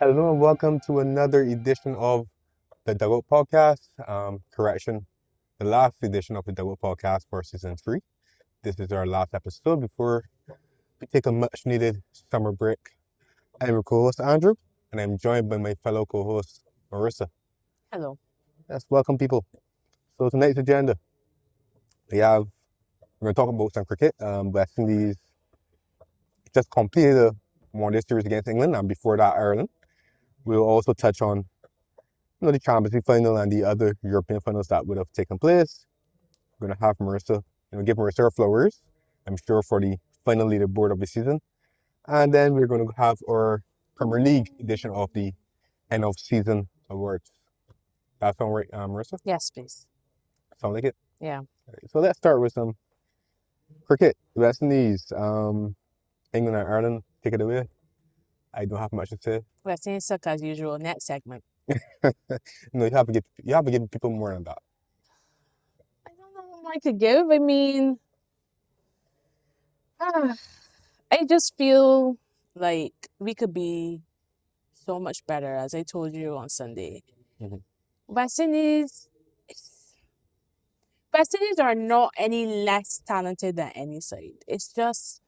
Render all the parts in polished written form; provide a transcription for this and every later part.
Hello and welcome to another edition of the Dugout Podcast. The last edition of the Dugout Podcast for season 3. This is our last episode before we take a much needed summer break. I'm your co-host Andrew, and I'm joined by my fellow co-host Marissa. Hello. Yes, welcome people. So tonight's agenda, we're going to talk about some cricket. West Indies just completed a one-day series against England, and before that Ireland. We'll also touch on the Champions League final and the other European finals that would have taken place. We're going to have Marissa, give Marissa her flowers, I'm sure, for the final leaderboard of the season. And then we're going to have our Premier League edition of the end of season awards. That sound right, Marissa? Yes, please. Sound like it? Yeah. Right, so let's start with some cricket. West Indies, England and Ireland, take it away. I don't have much to say. West Indies suck as usual. Next segment. No, you have to give people more than that. I don't know what more to give. I mean, I just feel like we could be so much better, as I told you on Sunday. Mhm. West Indies are not any less talented than any side. It's just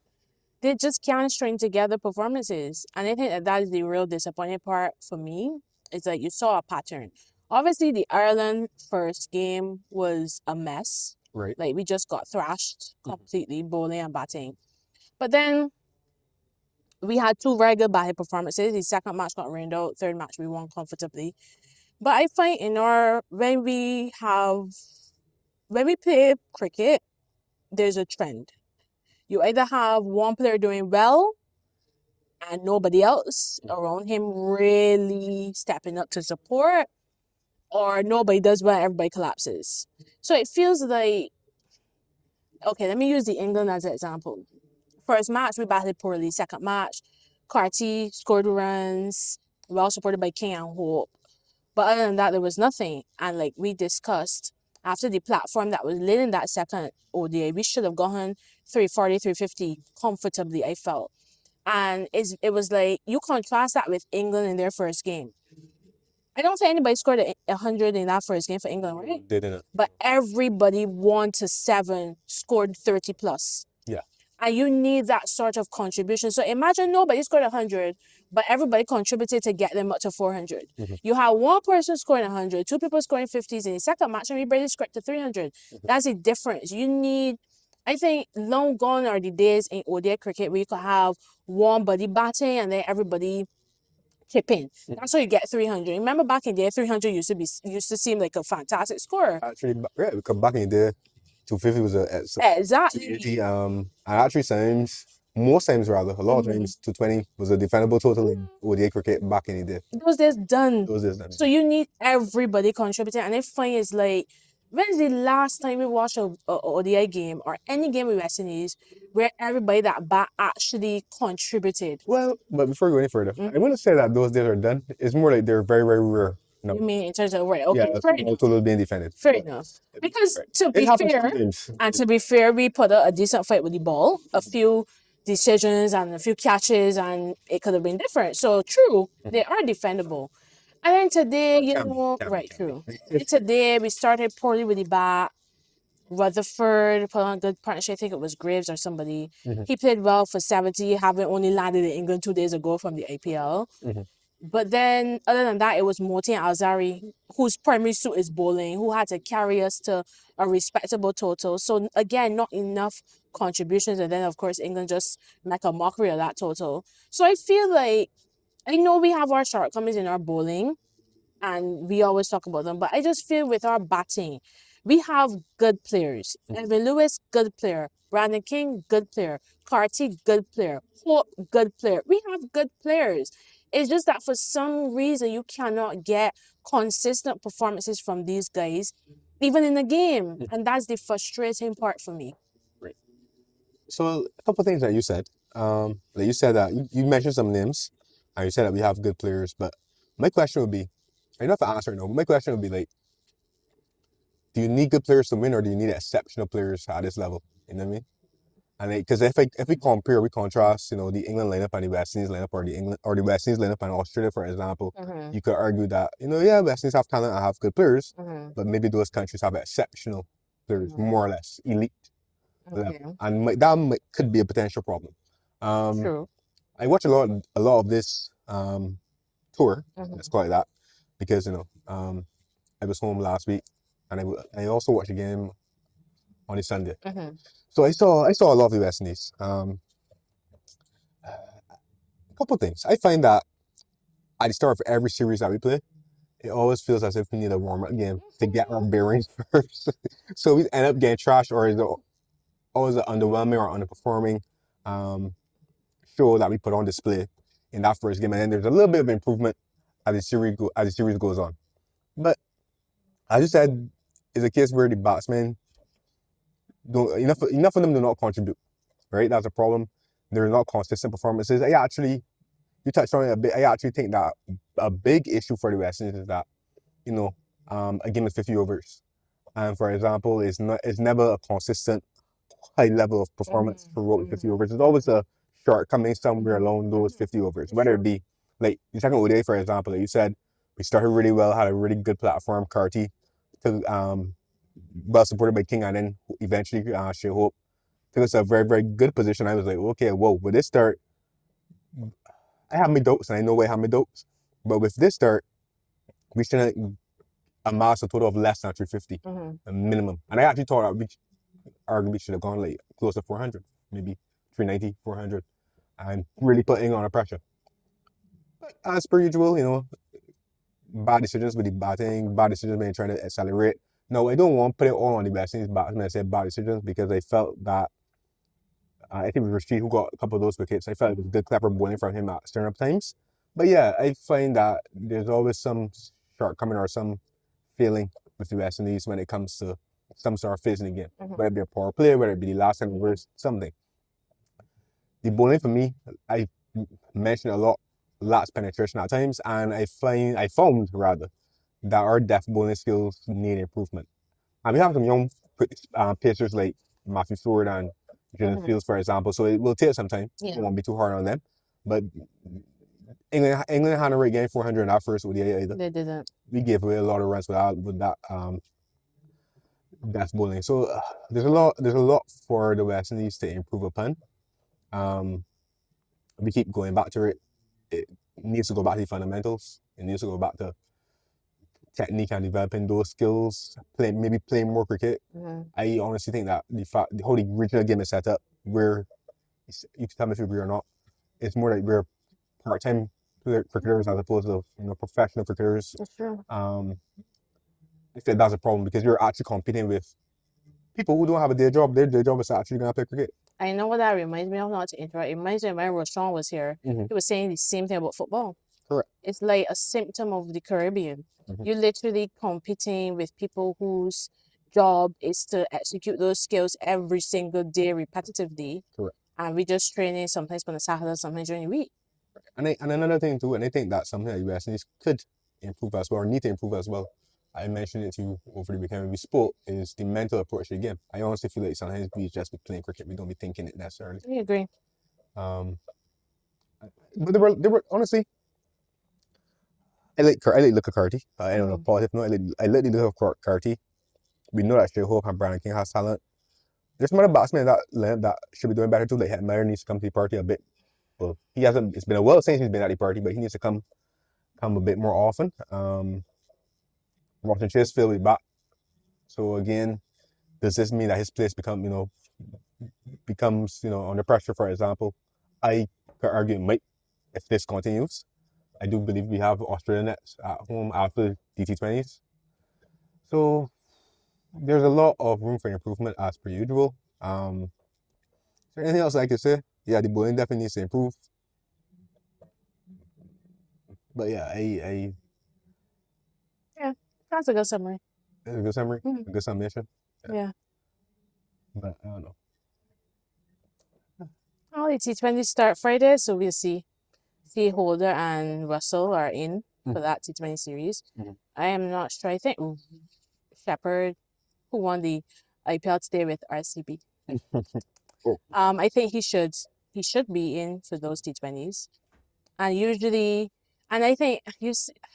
they just can't string together performances, and I think that is the real disappointing part for me. Is that you saw a pattern. Obviously, the Ireland first game was a mess. Right. Like we just got thrashed completely, bowling and batting. But then we had two very good batting performances. The second match got rained out. Third match we won comfortably. But I find when we play cricket, there's a trend. You either have one player doing well and nobody else around him really stepping up to support, or nobody does well, everybody collapses. So it feels like, okay, let me use the England as an example. First match, we batted poorly. Second match, Carty scored runs, well supported by King and Hope. But other than that, there was nothing. And like we discussed, after the platform that was lit in that second ODI, we should have gone 340, 350 comfortably, I felt. And it was like, you contrast that with England in their first game. I don't think anybody scored 100 in that first game for England, right? They didn't. But everybody 1-7 scored 30 plus. Yeah. And you need that sort of contribution. So imagine nobody scored 100, but everybody contributed to get them up to 400. Mhm. You have one person scoring 100, two people scoring 50s in the second match, and we barely scored to 300. That's the difference. You need, I think, long gone are the days in ODI cricket where you could have one buddy batting and then everybody chip in. That's how you get 300. Remember back in the day, 300 used to seem like a fantastic score. Actually, yeah, because back in the day, 250 was Exactly. 280. And actually, most times rather, a lot of times, 220 was a defendable total in ODI cricket back in the day. Those days done. Those days done. So you need everybody contributing. And the funny is, like, when's the last time we watched a ODI game or any game with West Indies where everybody that bat actually contributed? Well, but before we go any further, I want to say that those days are done. It's more like they're very, very rare. No. You mean in terms of, right, okay, Yeah, fair all enough. total being defended. Fair enough. Because Right. to It be happens fair, sometimes. and to be fair, we put out a decent fight with the ball, a few decisions and a few catches, and it could have been different. So true, they are defendable. And then today, true. And today we started poorly with the bat. Rutherford put on a good partnership. I think it was Graves or somebody. He played well for 70, having only landed in England 2 days ago from the IPL. But then, other than that, it was Moti and Alzari, whose primary suit is bowling, who had to carry us to a respectable total. So again, not enough contributions. And then, of course, England just make a mockery of that total. So I feel like, I know we have our shortcomings in our bowling, and we always talk about them, but I just feel with our batting, we have good players. Evan Lewis, good player. Brandon King, good player. Carty, good player. Hope, good player. We have good players. It's just that for some reason you cannot get consistent performances from these guys, even in the game. And that's the frustrating part for me. Right. So a couple of things that you said. That you said that you mentioned some names, and you said that we have good players. But my question would be, I don't have to answer no. But my question would be like, do you need good players to win, or do you need exceptional players at this level? You know what I mean? And because if we contrast, the England lineup and the West Indies lineup, or the West Indies lineup and Australia, for example, you could argue that West Indies have talent and have good players, but maybe those countries have exceptional players, more or less elite level, and could be a potential problem. True. I watch a lot of this tour. Let's call it that, because I was home last week, and I also watched a game on a Sunday. So I saw a lot of the West Indies. A couple of things. I find that at the start of every series that we play, it always feels as if we need a warm-up game to get our bearings first. So we end up getting trashed, or is it always an underwhelming or underperforming show that we put on display in that first game, and then there's a little bit of improvement as the series goes on. But as you said, it's a case where the batsmen don't enough of them do not contribute. Right, that's a problem. They're not consistent performances. You touched on it a bit. I actually think that a big issue for the West Indies is that a game is 50 overs, and for example, it's never a consistent high level of performance for 50 overs. It's always a shortcoming somewhere along those 50 overs, whether it be like the second ODI, for example, like you said, we started really well, had a really good platform. Carty took well supported by King, and then eventually Shea Hope took us a very, very good position. I was like, okay, whoa, with this start, I have my doubts, and I know I have my doubts, but with this start, we shouldn't amass a total of less than 350 a minimum. And I actually thought that we arguably should have gone like close to 400, maybe 390, 400, and really putting on a pressure. But as per usual, bad decisions with the batting, bad decisions when you're trying to accelerate. No, I don't want to put it all on the West Indies batsmen. I said bad decisions because I felt that I think it was Rashid who got a couple of those wickets. I felt it was good, clever bowling from him at stand-up times. But yeah, I find that there's always some shortcoming or some failing with the West Indies when it comes to some sort of phase in the game. Whether it be a power play, whether it be the last 10 overs, something. The bowling for me, I mentioned a lot, lats penetration at times, and I found that our depth bowling skills need improvement. And we have some young pacers like Matthew Ford and Jordan Fields, for example, so it will take some time. It won't be too hard on them. But England hadn't really gained 400 in our first ODI either. They didn't. We gave away a lot of runs with that depth bowling. So there's a lot for the West Indies to improve upon. We keep going back to it. It needs to go back to the fundamentals. It needs to go back to technique and developing those skills. Maybe playing more cricket. I honestly think that the whole original game is set up where you can tell me if you agree or not. It's more like we're part-time cricketers as opposed to professional cricketers. That's true. I think that's a problem because you're actually competing with people who don't have a day job. Their day job is actually going to play cricket. I know what that reminds me of, not to interrupt. It reminds me of when Roshan was here. He was saying the same thing about football. Correct. It's like a symptom of the Caribbean. You're literally competing with people whose job is to execute those skills every single day repetitively. Correct. And we just training sometimes on a Saturday, sometimes during the week. And another thing too, and I think that's something that West Indies could improve as well, or need to improve as well. I mentioned it to you over the weekend when we spoke, is the mental approach to the game. I honestly feel like sometimes we just be playing cricket, we don't be thinking it necessarily. I agree. But they were honestly, I like look at Carty. I don't know, positive note. I like the look of Carty. We know that Shea Hope and Brandon King has talent. There's some other batsmen that should be doing better too. Like Hetmeyer needs to come to the party a bit. Well, he hasn't. It's been a while since he's been at the party, but he needs to come a bit more often. Robson Chase will be back. So again, does this mean that his place becomes under pressure? For example, I could argue it might if this continues. I do believe we have Australia nets at home after DT20s. So there's a lot of room for improvement as per usual. Is there anything else I could say? Yeah, the bowling definitely needs to improve. But yeah, yeah, that's a good summary. That's a good summary, a good summation. Yeah. But I don't know. Oh, the T20 start Friday, so we'll see. Holder and Russell are in for that T20 series. I am not sure. I think Shepherd, who won the IPL today with RCB. Oh. I think he should be in for those T20s. And usually, and I think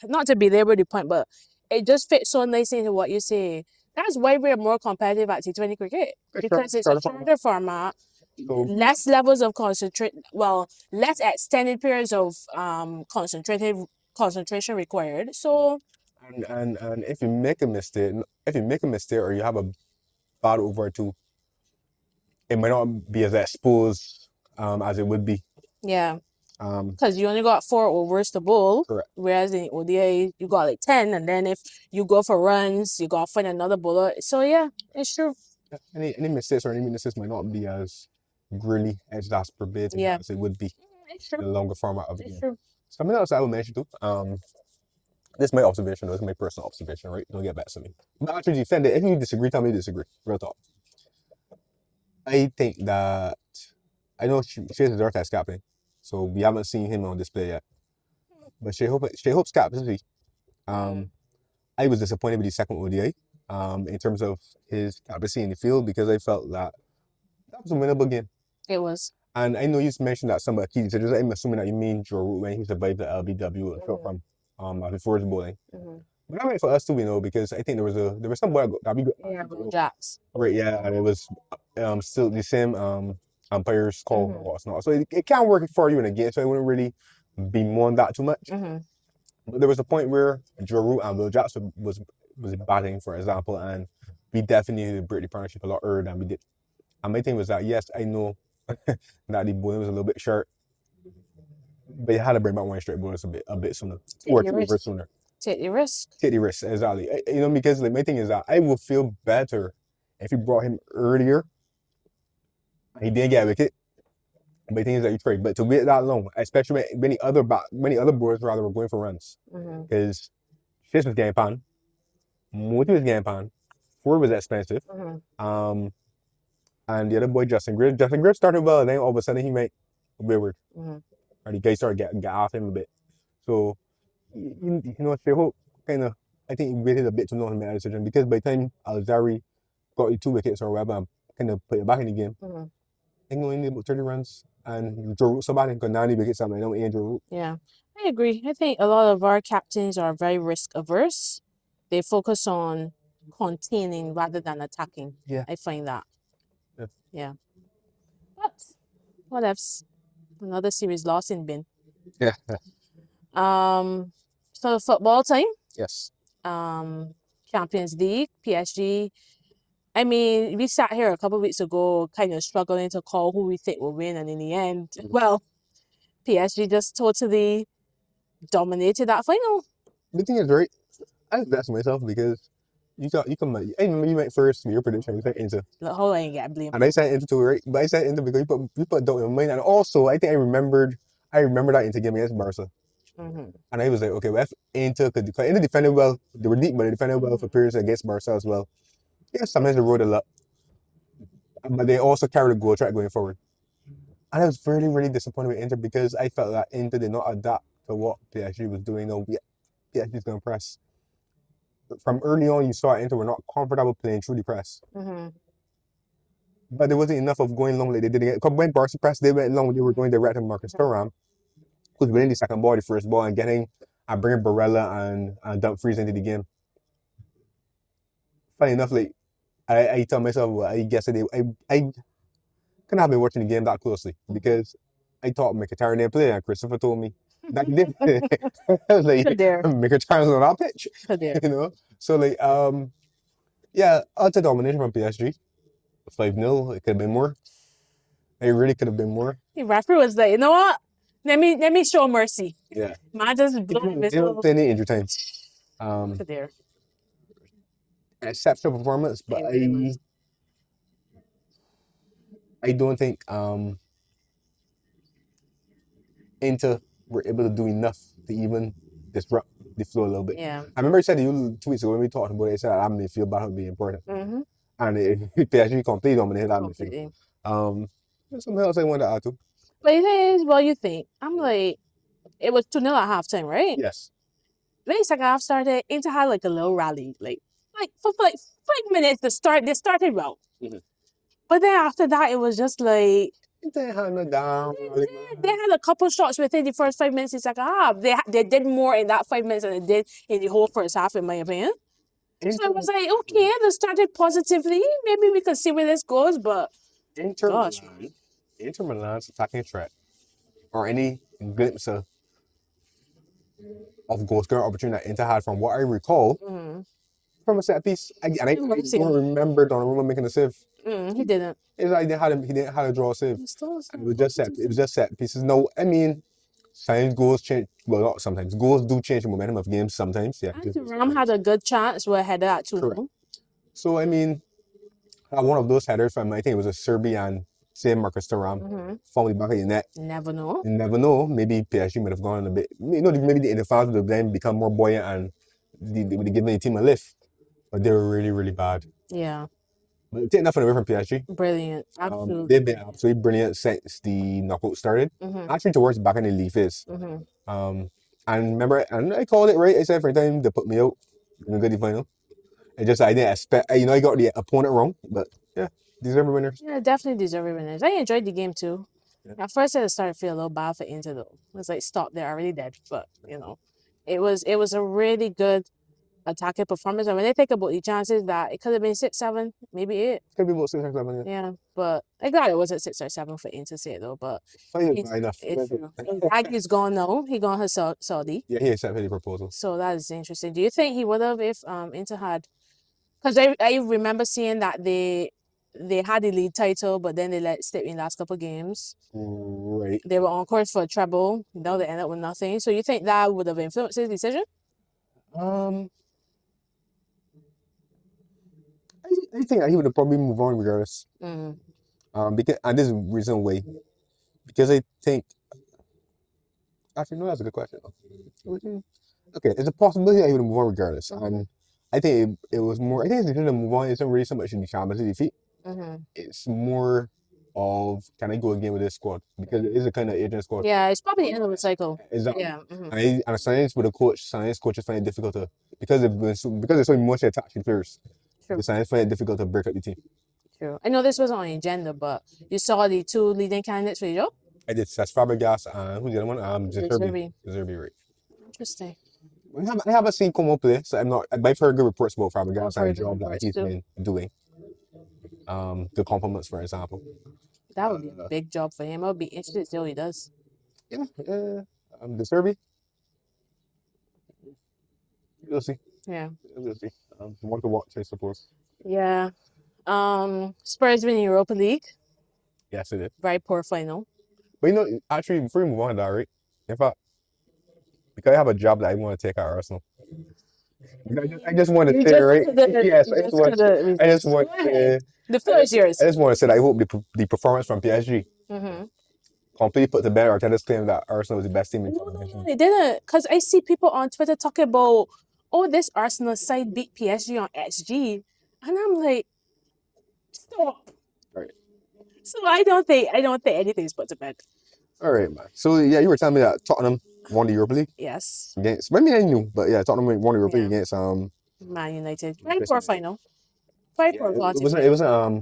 not to belabor the point, but it just fits so nicely into what you say. That's why we're more competitive at T20 cricket, because it's a shorter format, less levels of less extended periods of concentration required. So and if you make a mistake, or you have a bad over or two, it might not be as exposed as it would be. yeah, because you only got 4 overs to bowl. Correct. Whereas in ODI you got like 10, and then if you go for runs, you got to find another bowler. So yeah, it's true. Any mistakes or any weaknesses might not be as really exacerbated as it would be in the longer format of the game. True. Something else I will mention too. This is my observation. This is my personal observation, right? Don't get back to me. But actually, defend it. If you disagree, tell me you disagree. Real talk. I think that I know she has a daughter as captain, so we haven't seen him on display yet. But Shayhope's captaincy, I was disappointed with the second ODI, in terms of his captaincy in the field, because I felt that was a winnable game. It was. And I know you mentioned that some of the key decisions. I'm assuming that you mean Joe Root when he survived the LBW from before his bowling. But that meant for us too, because I think there was some boy that we got Jacks. Right, yeah, and it was still the same umpires call or whatnot. So it can work for you in a game, so I wouldn't really be more on that too much. But there was a point where Joe Root and Will Jackson was batting, for example, and we definitely needed to break the partnership a lot earlier than we did. And my thing was that, yes, I know that the bowling was a little bit short, but you had to bring back one straight bowlers a bit sooner. Or two overs sooner. Take the risk. Take the risk, exactly. Because my thing is that I will feel better if you brought him earlier. He didn't get a wicket. My thing is that you trade, but to wait that long, especially when many other bowlers rather were going for runs, because Shish was getting pan, Moti was getting pan, Ford was expensive, and the other boy Justin Grid started well, and then all of a sudden he went wayward, or the guy started getting off him a bit. So Shayhope kind of, I think he waited a bit to know him make a decision, because by the time Alzari got you 2 wickets or whatever, kind of put it back in the game. I think only about 30 runs, and Joe Root somebody got 90 wickets. I'm like, no, Andrew Root. Yeah, I agree. I think a lot of our captains are very risk averse. They focus on containing rather than attacking. Yeah, I find that. Yeah. But what else? Another series lost in bin. Yeah. So football time. Yes. Champions League, PSG. I mean, we sat here a couple of weeks ago kind of struggling to call who we think will win, and in the end, well, PSG just totally dominated that final. The thing is, right, I was asking myself, because you come, I remember you went first, your prediction, you said Inter. Hold on, you get blamed. And I said Inter too, right? But I said Inter because you put doubt in my mind, and also I think I remember that Inter game against Barca. And I was like, okay, well, if Inter could, because Inter defended well, they were deep, but they defended well for periods against Barca as well. Yeah, sometimes they rode a lot, but they also carried a goal track going forward. And I was really, really disappointed with Inter, because I felt that Inter did not adapt to what PSG was doing. No, PSG is going to press. From early on, you saw Inter were not comfortable playing through the press. But there wasn't enough of going long like they did again. Because when Barca pressed, they went long. They were going direct to Marcus Thuram, who's winning the second ball, the first ball, and bringing Barella and Dumfries into the game. Funny enough, like I tell myself, well, I guess I couldn't have been watching the game that closely, because I thought Mkhitaryan didn't play, and Christopher told me that he did. I was like, Mkhitaryan's on that pitch, So like, yeah, utter domination from PSG. 5-0. It could have been more. It really could have been more. The referee was like, you know what? Let me show mercy. Yeah. Man just blew the whistle. They didn't injury time. Exceptional performance, but I don't think Inter were able to do enough to even disrupt the flow a little bit. Yeah. I remember I said to you 2 weeks ago when we talked about it, I said that midfield battle would be important. And PSG completely dominated that midfield. There's something else I wanted to add to. But the thing is, what you think? I'm like, it was 2-0 at halftime, right? Yes. When the second half started, Inter had like a little rally. Like for like 5 minutes, they started well. But then after that, it was just like They had no down. they had a couple shots within the first 5 minutes in the second half. They did more in that 5 minutes than they did in the whole first half, in my opinion. So I was like, okay, they started positively. Maybe we could see where this goes, but gosh, man. Inter Milan's attacking threat or any glimpse of goal scoring opportunity that Inter had, from what I recall, from a set piece. I don't remember Donnarumma making a save. He didn't. It's like he didn't have a draw save. It was just set pieces. No, I mean, sometimes goals change. Well, not sometimes. Goals do change the momentum of games sometimes. Yeah. And Ram had a good chance where header at 2-0. So I mean, one of those headers from, I think it was a Serbian, same Marcus Thuram, falling back at the net. Never know. You never know. Maybe PSG might have gone a bit. Maybe the fans would have then become more buoyant and they would have given the team a lift. But they were really, really bad. Yeah. But take nothing away from PSG. Brilliant. Absolutely. They've been absolutely brilliant since the knockout started. Actually, towards the back end of the league phase. And remember, and I called it right. I said every time they put me out in the Goodie final. I didn't expect. I got the opponent wrong, but yeah, deserving winners. Yeah, definitely deserving winners. I enjoyed the game too. Yeah. At first, I started to feel a little bad for Inter though. It was like, stop, they're already dead. But it was a really good attacking performance. And when they think about the chances that it could have been 6-7, maybe 8. Could be about 6 or 7. Yeah, but I glad it wasn't 6 or 7 for Inter to say it though. But it's true. Aggie's gone now. He gone her Saudi. Yeah, he accepted the proposal. So that is interesting. Do you think he would have if Inter had? Because I remember seeing that they had the league title, but then they let it slip in the last couple of games. Right. They were on course for a treble. Now they end up with nothing. So you think that would have influenced his decision? I think that he would have probably moved on regardless. Because, and this is the reason why. Because I think. Actually, no, that's a good question. Okay, it's a possibility that he would have moved on regardless. And I think it was more. I think his decision to move on isn't really so much in the Champions League defeat. It's more of, can I go again with this squad? Because it is a kind of aging squad. Yeah, it's probably the end of the cycle. Exactly. Yeah. And science with a coach, science coaches find it difficult to, because there's so emotionally attached to players. The science find it difficult to break up the team. True. I know this wasn't on the agenda, but you saw the 2 leading candidates for the job? I did. That's Fabregas and who's the other one? Zerbi, right. Interesting. I haven't seen Como play, so I've heard good reports about Fabregas and the job that he's been doing. The compliments, for example. That would be a big job for him. I would be interested to see what he does. Yeah. The Serbi. You'll see. Yeah. You'll see. Want to watch, I suppose. Yeah. Spurs win Europa League. Yes, it is. Very poor final. But actually, before we move on to that, right? In fact, because I have a job that I want to take at Arsenal. I just want to say, right? Yes, I just want to. The floor is yours. I just want to say that I hope the performance from PSG completely put to bed Arteta's claim that Arsenal was the best team in the competition. No, they didn't. Because I see people on Twitter talking about, this Arsenal side beat PSG on XG. And I'm like, stop. Right. So I don't think anything's put to bed. All right, man. So yeah, you were telling me that Tottenham won the Europa League. Yes. Against, I knew, but yeah, Tottenham won the Europa League against Man United. Very poor final. Very poor quality. It was a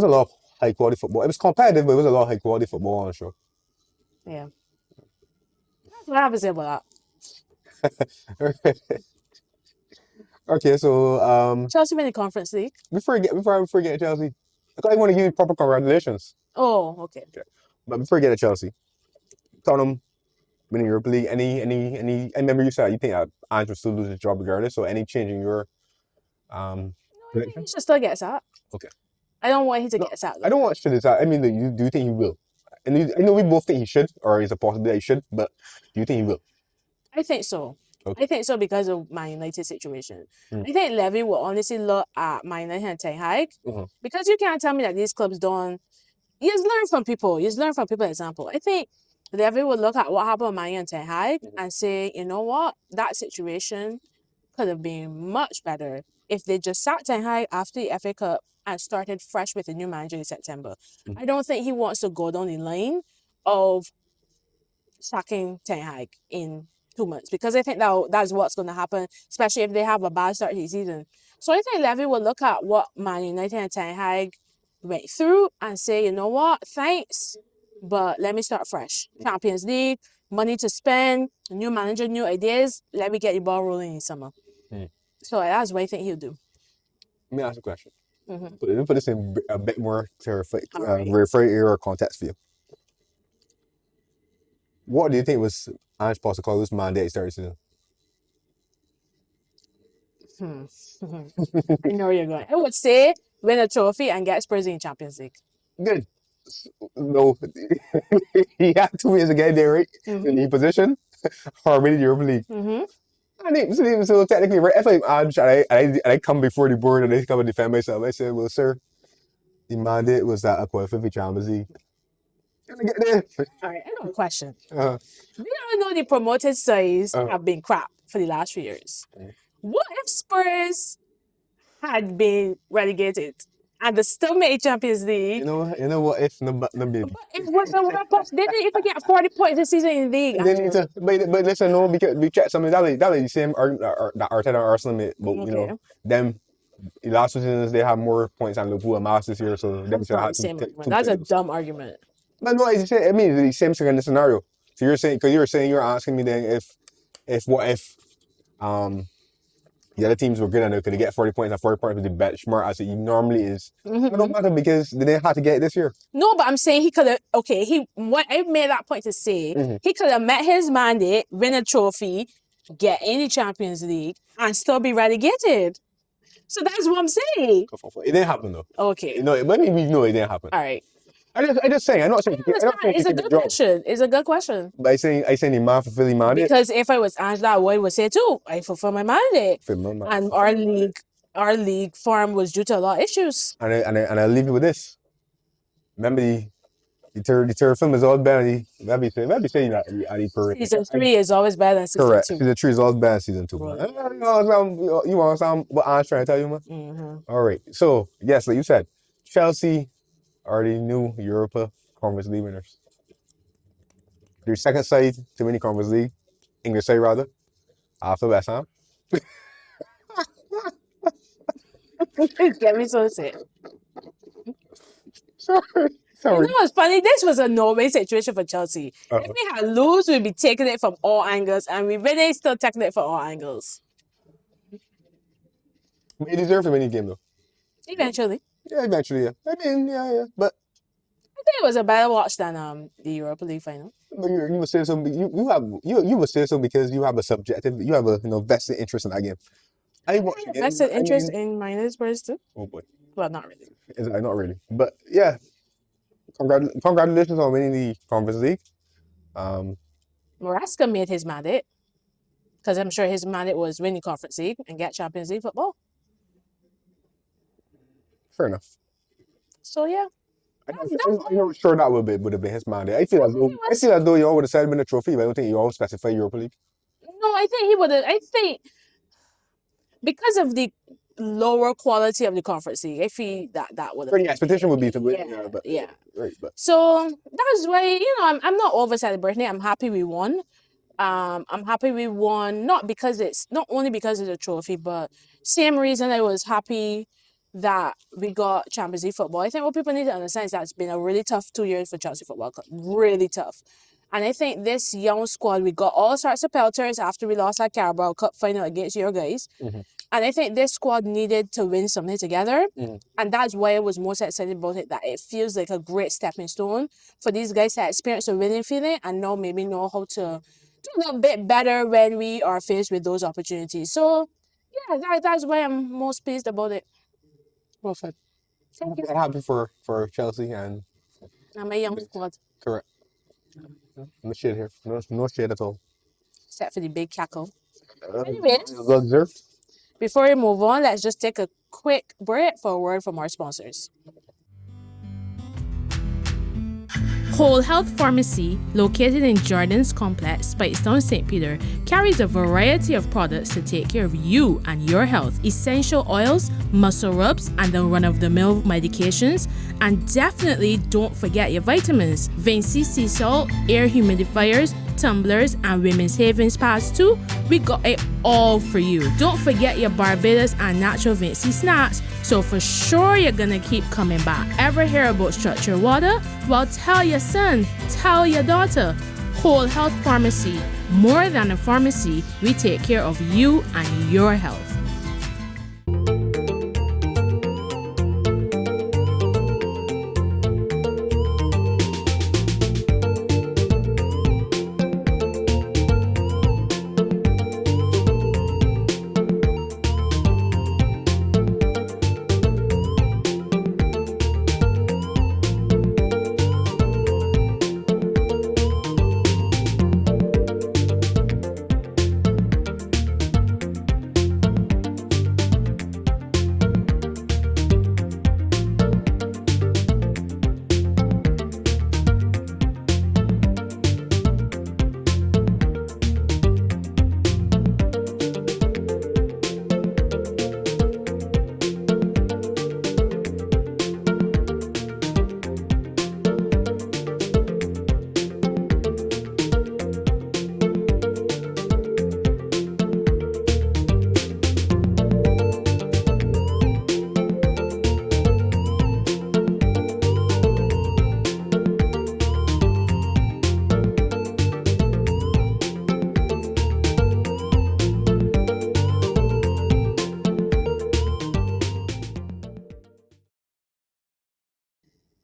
lot of high quality football. It was competitive, but it was a lot of high quality football on the show. Yeah. That's what I have to say about that. Okay, so Chelsea win the Conference League. Before I get to Chelsea, I want to give you proper congratulations. Oh, okay. But before I get to Chelsea, Tottenham winning Europa League. Any? I remember you said you think Ange will still lose his job regardless. So any change in your prediction? He should still get sacked. Okay. I don't want him to get sacked. I don't want him to get sacked. I mean, do you think he will? And I know we both think he should, or it's a possibility he should. But do you think he will? I think so. Okay. I think so because of Man United situation. I think Levy will honestly look at Man United and Ten Hag because you can't tell me that these clubs don't. You just learn from people. You just learn from people. Example, I think Levy will look at what happened with Man United and Ten Hag and say, you know what, that situation could have been much better if they just sacked Ten Hag after the FA Cup and started fresh with a new manager in September. I don't think he wants to go down the line of sacking Ten Hag in 2 months because I think that's what's going to happen, especially if they have a bad start to the season. So I think Levy will look at what Man United and Ten Hag went through and say, you know what, thanks, but let me start fresh. Champions League, money to spend, new manager, new ideas. Let me get the ball rolling in summer. So that's what I think he'll do. Let me ask you a question. Mm-hmm. Let me put this in a bit more terrifying, Alright. very context for you. What do you think was Ange Postecoglou's mandate at the start of the season? I know where you're going. I would say win a trophy and get Spurs in Champions League. Good. No, he had 2 years to get there, right? In the position, or win the Europa League. I think so. Technically, right? If I come before the board and they come and defend myself, I say, well, sir, the mandate was that I qualify for Champions League. Get there. All right, I have a question. We all know the promoted sides have been crap for the last few years. What if Spurs had been relegated and they still made Champions League? You know what? If no baby. But it wasn't what they didn't even get 40 points this season in the league. They need to, but listen, no, because we check something that the same that Arteta and Arsenal made, but you know them. The last 2 seasons they have more points than Liverpool and Masters this year, so them should have That's a dumb argument. But no, I mean the same thing in the scenario. So you're asking me then if the other teams were good and they could get 40 points and 40 points was the benchmark as it normally is. It don't matter because they didn't have to get it this year. No, but I'm saying he could have. Okay, I made that point to say he could have met his mandate, win a trophy, get in the Champions League, and still be relegated. So that's what I'm saying. It didn't happen though. Okay. No, let me know it didn't happen. All right. I just saying. I'm not saying. It's a good question. It's a good question. But I saying the man fulfilling mandate. Because if I was Angela, I would say too, I fulfill my mandate. And our league form was due to a lot of issues. And I leave you with this. Remember the third film is always better. Maybe say that. Season 3 is always better than season 2. Correct. Season 3 is always better than season 2. Right. You want to sound what I'm trying to tell you, man? All right. So yes, like you said, Chelsea are the new Europa Conference League winners. Their second side to win the Conference League, English side rather, after West Ham. Get me so sick. Sorry. You know what's funny? This was a no-way situation for Chelsea. If we had lose, we'd be taking it from all angles, and we really still taking it from all angles. They deserve to win the game though. Eventually. Yeah, eventually, yeah. I mean, yeah. But I think it was a better watch than the Europa League final. But you would say so. You would say so because you have a subjective, you have a vested interest in that game. I watched the game. Vested interest in minus Spurs too. Oh boy. Well, not really. Not really, but yeah. Congratulations on winning the Conference League. Marissa made his mandate because I'm sure his mandate was win the Conference League and get Champions League football. Fair enough. So yeah. I'm sure that would have been his mandate. I feel as though you all would have said win a trophy, but I don't think you all specify Europa League. No, I think he would have. I think because of the lower quality of the Conference League, I feel that would have. The expectation would be to win. Yeah. Right, but. So that's why I'm not over celebrating it. I'm happy we won. I'm happy we won not only because it's a trophy, but same reason I was happy that we got Champions League football. I think what people need to understand is that it's been a really tough 2 years for Chelsea Football Club. Really tough. And I think this young squad, we got all sorts of pelters after we lost our Carabao Cup final against your guys. And I think this squad needed to win something together. And that's why I was most excited about it, that it feels like a great stepping stone for these guys to experience a winning feeling and now maybe know how to do a little bit better when we are faced with those opportunities. So, yeah, that's why I'm most pleased about it. Well said. I'm happy for Chelsea and I'm a young squad. Correct. No shade here. No shade at all. Except for the big cackle. Anyways, well deserved. Before we move on, let's just take a quick break for a word from our sponsors. Whole Health Pharmacy, located in Jordan's Complex, Speightstown, St. Peter, carries a variety of products to take care of you and your health. Essential oils, muscle rubs, and the run-of-the-mill medications. And definitely don't forget your vitamins. Vinci Sea Salt, air humidifiers, tumblers, and women's havens pads too, we got it all for you. Don't forget your Barbados and natural Vinci snacks, so for sure you're gonna keep coming back. Ever hear about structured water? Well, tell your son, tell your daughter. Whole Health Pharmacy. More than a pharmacy, we take care of you and your health.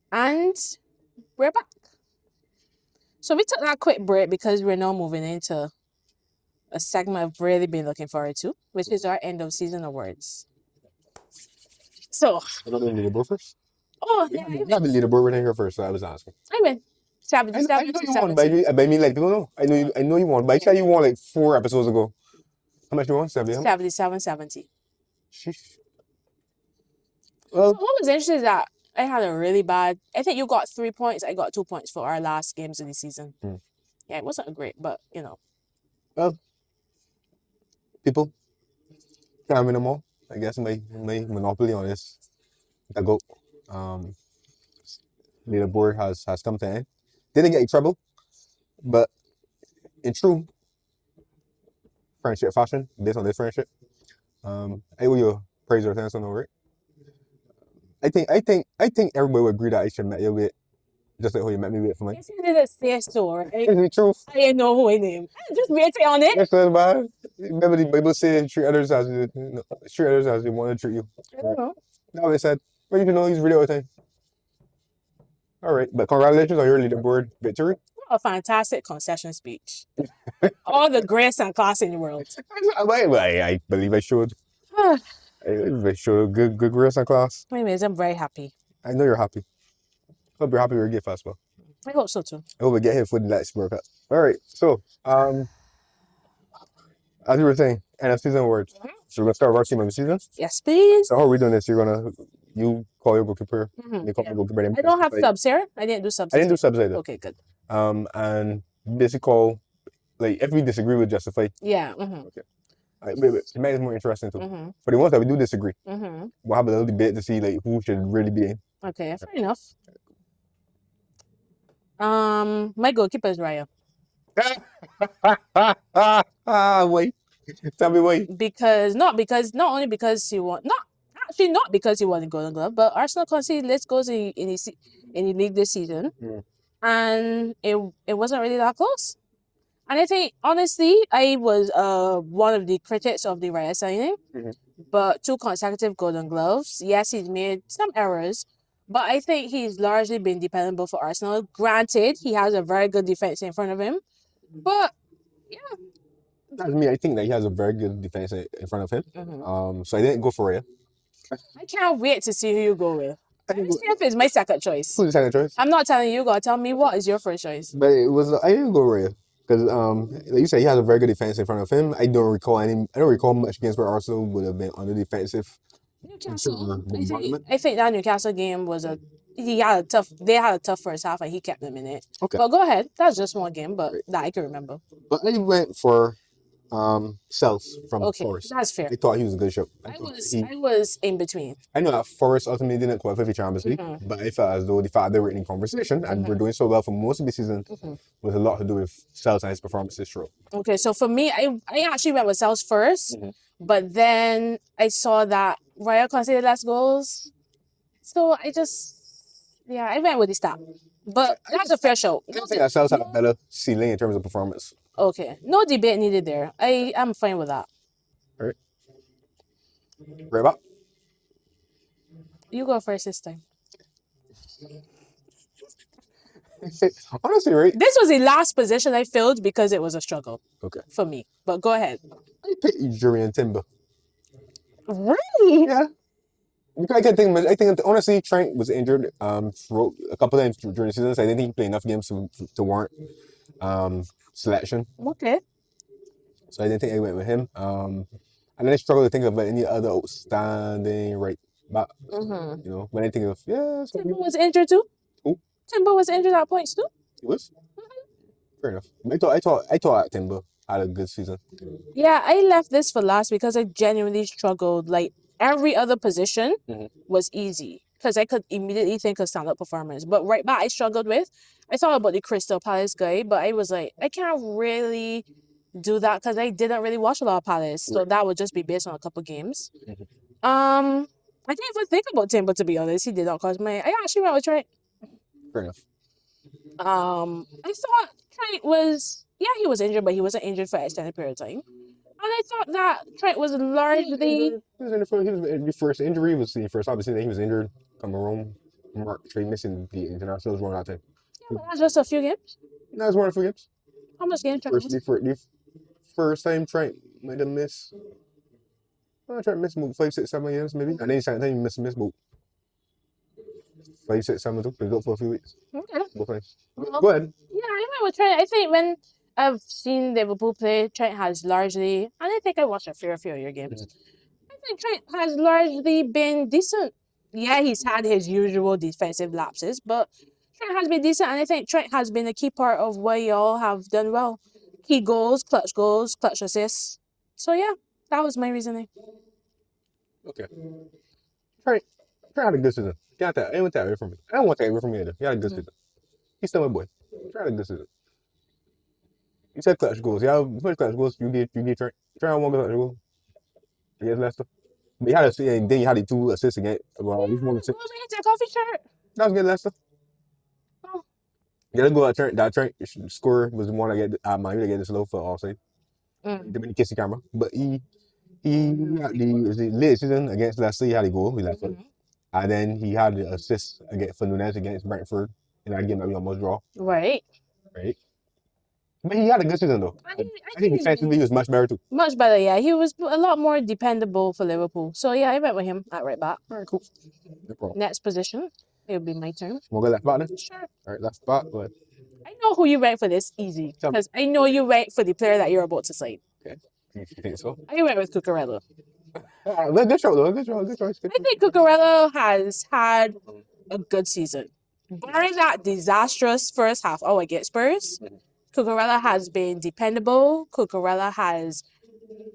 And we're back. So we took that quick break because we're now moving into a segment I've really been looking forward to, which is our end of season awards. So, I'm not going to leaderboard first. oh, Yeah, yeah, I have a leaderboard right here first, so I was asking. I mean, I know you won, but I mean, like, people know. I know you won, but I said you won like 4 episodes ago. How much you won? 70? How much? 70. Sheesh. Well, What was interesting is that I had a really bad. I think you got 3 points. I got 2 points for our last games of the season. Yeah, it wasn't great, but you know. well, people can't win them all. I guess my monopoly on this Dugout leaderboard has come to an end. Didn't get in trouble, but in true friendship fashion, based on this friendship, I owe you a praise or thanks on over it. I think everybody would agree that I should met you with just like how you met me with for me. Yes, you didn't say so, right? Is it true? I didn't know who I named. Just wait on it. Yes, man. Remember the Bible said treat others as you want to treat you. I don't know. Now it said, well, you can know he's really all the time. All right, but congratulations on your leaderboard victory. What a fantastic concession speech. All the grace and class in the world. I believe I showed. I showed good grace and class. Anyways, I'm very happy. I know you're happy. Hope you're happy with your gift as well. I hope so too. I hope we get here for the next World Cup. All right, so as you were saying, end of season awards. So we're gonna start with our team of the season. Yes, please. So how are we doing this? You call your goalkeeper. You call your goalkeeper. I don't have subs here. I didn't do subs. I didn't do subs either. Okay, good. And basically call, like, if we disagree with justify. Yeah. Okay. Wait, it makes it more interesting too. For the ones that we do disagree, we'll have a little debate to see like who should really be in. Okay, fair enough. My goalkeeper is Raya. Wait. Tell me why. Not only because he won, not because he won the Golden Glove, but Arsenal conceded less goals in the league this season, and it wasn't really that close. And I think honestly, I was one of the critics of the Raya signing, but 2 consecutive Golden Gloves. Yes, he's made some errors, but I think he's largely been dependable for Arsenal. Granted, he has a very good defense in front of him, but yeah. That's me. I think that he has a very good defense in front of him. So I didn't go for Raya. I can't wait to see who you go with. Smith is my second choice. Who's the second choice? I'm not telling you. Gotta tell me what is your first choice. But I didn't go Raya because like you said, he has a very good defense in front of him. I don't recall much games where Arsenal would have been on the defensive. Newcastle. I think that Newcastle game was they had a tough first half and he kept them in it. Okay. But go ahead. That's just one game, but that I can remember. But I went for Sells from Okay, Forest. that's fair. I thought he was a good show. I was in between. I know that Forest ultimately didn't qualify for Champions League, but I felt as though the fact they were in conversation and were doing so well for most of the season was a lot to do with Sells and his performances throughout. Okay, so for me, I actually went with Sales first, but then I saw that Raya conceded less goals, so I went with the stop. But that's a fair show. I think that Sells had a better ceiling in terms of performance. Okay, no debate needed there. I'm fine with that. All right. Right back. You go first this time. Honestly, right? This was the last position I filled because it was a struggle. Okay. For me, but go ahead. I picked Jury and Timber. Really? Yeah. Because I think honestly, Trent was injured throughout a couple times during the season, so I didn't think he played enough games to warrant selection. Okay. So I didn't think I went with him. And then I struggle to think of any other outstanding right back. You know, when I think of Timber was injured too. Who? Timber was injured at points too. He was. Fair enough. I thought Timber had a good season. Yeah, I left this for last because I genuinely struggled. Like every other position was easy because I could immediately think of stand-up performance. But right back, I struggled with. I thought about the Crystal Palace guy, but I was like, I can't really do that because I didn't really watch a lot of Palace, so that would just be based on a couple games. I didn't even think about Timber, to be honest. He did not cause my. I actually went with Trent. Fair enough. I thought Trent was. Yeah, he was injured, but he wasn't injured for an extended period of time. And I thought that Trent was largely. The first injury was the first. Obviously, then he was injured. Coming home, Mark Trey missing the internationals run out time. Yeah, but that's just a few games. That was one of the few games. How much games Trent missed? The first time Trent might have missed. Trent missed about 5, 6, 7 games maybe, and then the second time he missed about 5, 6, 7 too. He was out for a few weeks. Okay. Both times. Well, Go ahead. Yeah, I went with Trent. I think when I've seen Liverpool play, Trent has largely, and I think I watched a few of your games. I think Trent has largely been decent. Yeah, he's had his usual defensive lapses, but Trent has been decent, and I think Trent has been a key part of why y'all have done well. Key goals, clutch assists. So yeah, that was my reasoning. Okay. Trent had a good season. Got that. I didn't want that away from me. I don't want that away from me either. He had a good season. He's still my boy. Trent had a good season. You said clutch goals. Yeah, much clutch goals you did Trent. Trent had one clutch goal against Leicester. But he had then he had the 2 assists against at least 1 assist. It's a coffee shirt. That was against Leicester. Oh. The other goal that Trent scored was the one I get Man U get this low for offside. The kiss the camera. But he had the late season against Leicester, he had a goal with Leicester. And then he had the assist for Nunez against Brentford in that game that we almost draw. Right. But he had a good season though. I think defensively he was much better too. Much better, yeah. He was a lot more dependable for Liverpool. So yeah, I went with him at right back. All right, cool. No problem. Next position, it'll be my turn. We'll go left back then? Sure. All right, left back. Go ahead. I know who you went for this easy because I know you went for the player that you're about to say. Okay. You think so? I went with Cucurella. Good show though. Good choice. I think Cucurella has had a good season. Barring that disastrous first half against Spurs, Cucurella has been dependable. Cucurella has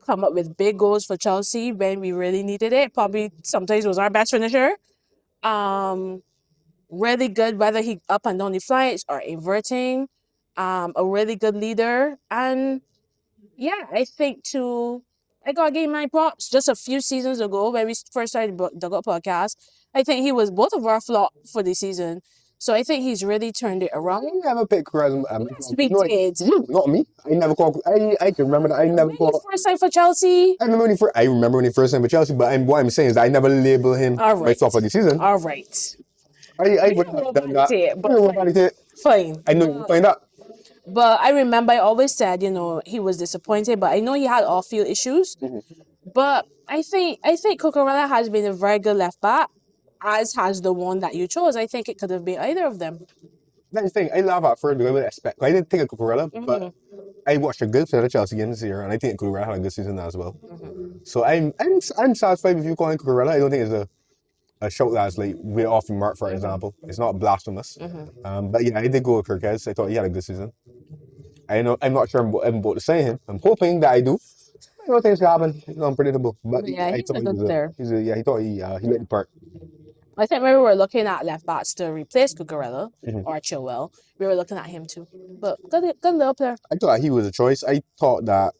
come up with big goals for Chelsea when we really needed it. Probably sometimes was our best finisher. Really good whether he up and down the flights or inverting. A really good leader. And yeah, I think I gotta give my props. Just a few seasons ago when we first started the Dugout podcast, I think he was both of our flop for the season. So I think he's really turned it around. I never picked charisma. Yes, we did. Not me. I never called. I can remember that. I never called. First time for Chelsea. I remember when he first signed for Chelsea. But what I'm saying is that I never label him my flop for the season. All right. I would have done that. Fine. I know you find out. But I remember I always said, he was disappointed, but I know he had off-field issues. But I think Cucurella has been a very good left back, as has the one that you chose. I think it could have been either of them. That's the thing. I laugh at first because I expect. I didn't think of Cucurella, but I watched a good set of Chelsea games this year, and I think Cucurella had a good season as well. So I'm satisfied with you calling Cucurella. I don't think it's a shout that's like way off the mark, for example. It's not blasphemous. But yeah, I did go with Kirkez. I thought he had a good season. I'm not sure I'm about to sign him. I'm hoping that I do. I know things can happen. It's unpredictable. But Yeah, I he's thought a good player. he thought he let the part. I think maybe we were looking at left backs to replace Cucurella Mhm. or Chilwell. We were looking at him too. But good little player. I thought he was a choice. I thought that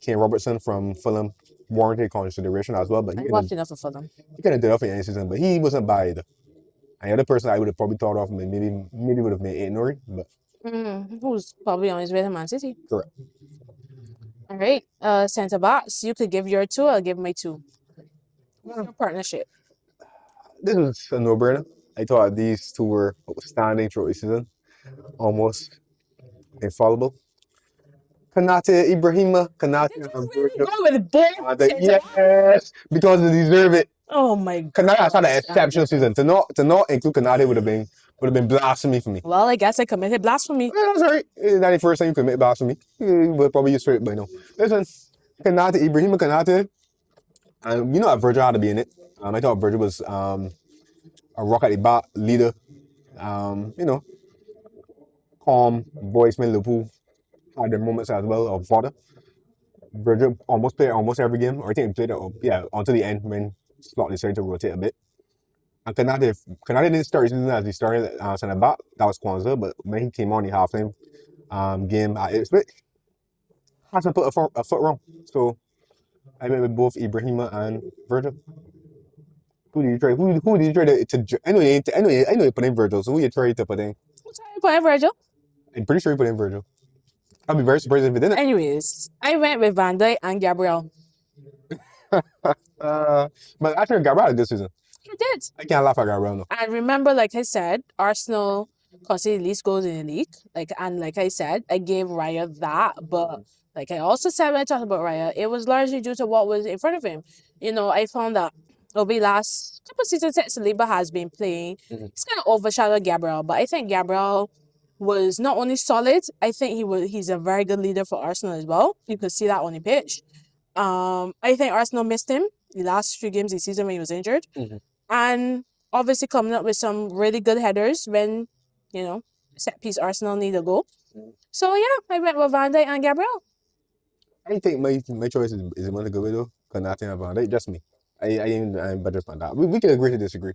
Kane Robertson from Fulham warranted consideration as well, but I watched enough of them. he couldn't do enough in any season. But he wasn't bad either. And the other person I would have probably thought of maybe would have made Aït-Nouri, but Who's probably on his way to Man City. correct. All right. Centre backs. You could give your 2, I'll give my 2. What's your partnership? This was a no-brainer. I thought these two were outstanding throughout the season, almost infallible. Ibrahima, Kanate, Did you and really Virgil. go with both centre backs? Yes, because they deserve it. Oh my god. Kanate has had an exceptional season. To not include Kanate would have been blasphemy for me. Well, I guess I committed blasphemy. Well, that's alright. Not the first time you commit blasphemy. You will probably use it by now. Listen, Ibrahima Kanate, and you know that Virgil had to be in it. I thought Virgil was a rock at the back leader. Calm, voiceman, Liverpool had their moments as well of water. Virgil almost played almost every game, or I think he played until the end when Slot decided to rotate a bit. And Kanate didn't start his season as he started centre back. That was Kwanzaa, but when he came on the halftime game at Ipswich, hasn't put a foot wrong. So I went with both Ibrahima and Virgil. Who did you try? Who did you try to I know you put in Virgil. So who you try to put in? Put in Virgil. I'm pretty sure you put in Virgil. I'd be very surprised if it didn't. Anyways, I went with Van Dijk and Gabriel. But actually, Gabriel had a good season. He did. I can't laugh at Gabriel no. And remember, like I said, Arsenal conceded least goals in the league. Like I said, I gave Raya that, but like I also said when I talked about Raya, it was largely due to what was in front of him. I found that over the last couple of seasons that Saliba has been playing, it's kind of overshadowed Gabriel. But I think Gabriel was not only solid, I think he's a very good leader for Arsenal as well. You could see that on the pitch. I think Arsenal missed him the last few games of the season when he was injured. And obviously coming up with some really good headers when, set piece Arsenal need a goal. So yeah, I went with Van Dijk and Gabriel. I think my choice is one to go with though. Kanate and Van Dijk, just me. I'm better than that. We can agree to disagree.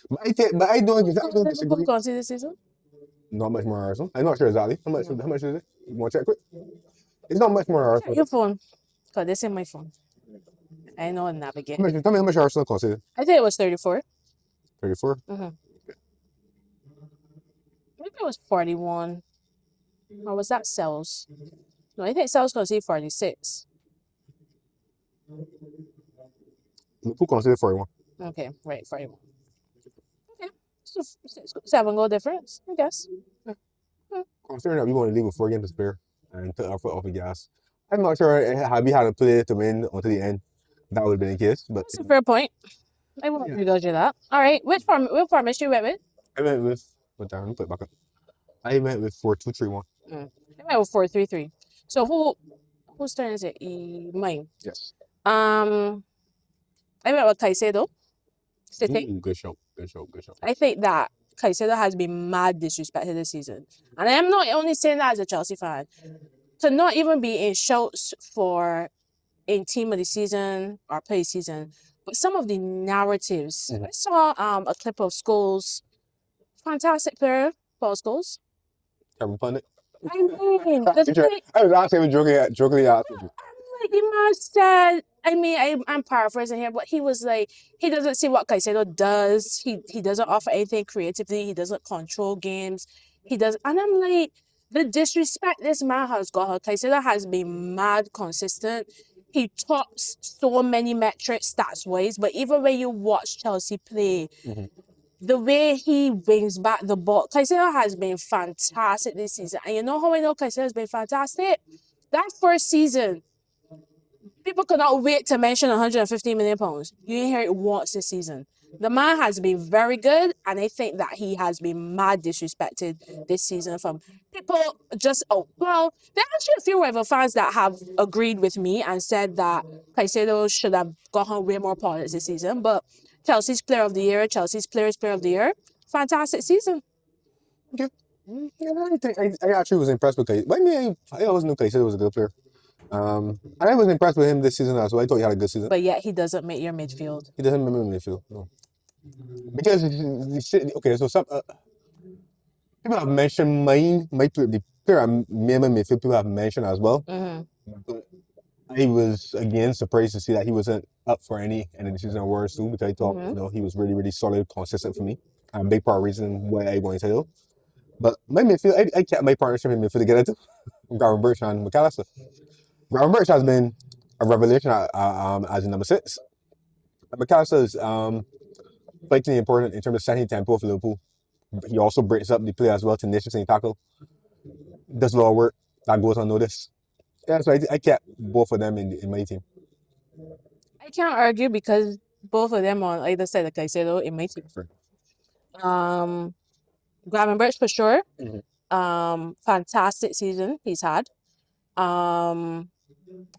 But I don't disagree. This season? Not much more Arsenal. I'm not sure exactly. How much is it? You want to check quick? It's not much more Arsenal. Check your phone. Because this is my phone. I know how to navigate. Tell me how much Arsenal conceded. I think it was 34. 34? Maybe it was 41. Or was that Cells? No, I think Cells conceded 46. Who conceded 41? Okay, right, 41. Okay, so 7 goal difference, I guess. Considering that we want to leave with 4 games to spare and took our foot off the gas, I'm not sure had we had to play to win until the end, that would have been the case. But that's a fair point. I won't indulge in that. All right, what formation you went with? I went with put it back up. I went with 4-2-3-1. I went with 4-3-3. So whose turn is it? Mine. Yes. I went with Caicedo. City. Good show. I think that Caicedo has been mad disrespected this season. And I'm not only saying that as a Chelsea fan. To not even be in shouts for in team of the season or play season, but some of the narratives. I saw a clip of Scholes. Fantastic player, Paul Scholes. Kevin Pundit. I mean, I was actually jokingly asking you. Like the man said, I'm paraphrasing here, but he was like, he doesn't see what Caicedo does. He doesn't offer anything creatively. He doesn't control games. And I'm like, the disrespect this man has got her. Caicedo has been mad consistent. He tops so many metrics stats-wise, but even when you watch Chelsea play, the way he brings back the ball, Caicedo has been fantastic this season. And you know how I know Caicedo has been fantastic? That first season, people could not wait to mention 115 million pounds. You didn't hear it once this season. The man has been very good, and I think that he has been mad disrespected this season from people there are actually a few rival fans that have agreed with me and said that Caicedo should have gotten way more points this season, but Chelsea's Player of the Year, Chelsea's Players Player of the Year, fantastic season. Okay. Yeah, I think I actually was impressed with Caicedo. I mean, I always knew Caicedo was a good player. I was impressed with him this season as well. I thought he had a good season. But yet he doesn't make your midfield. He doesn't remember midfield, no. Because okay, so some people have mentioned the player I remember midfield people have mentioned as well. But I was again surprised to see that he wasn't up for any end of the season awards too, because I thought he was really, really solid, consistent for me. And a big part of the reason why I wanted to. But my midfield, I kept my partnership in midfield together too. Garvin Birch and McAllister. Garvin Birch has been a revelation as a number 6. McAllister is vitally important in terms of setting tempo for Liverpool. He also breaks up the play as well, tenacious in tackle. Does a lot of work that goes unnoticed. Yeah, so I kept both of them in my team. I can't argue because both of them on either side of Caicedo in my team. Garvin Birch for sure. Fantastic season he's had. And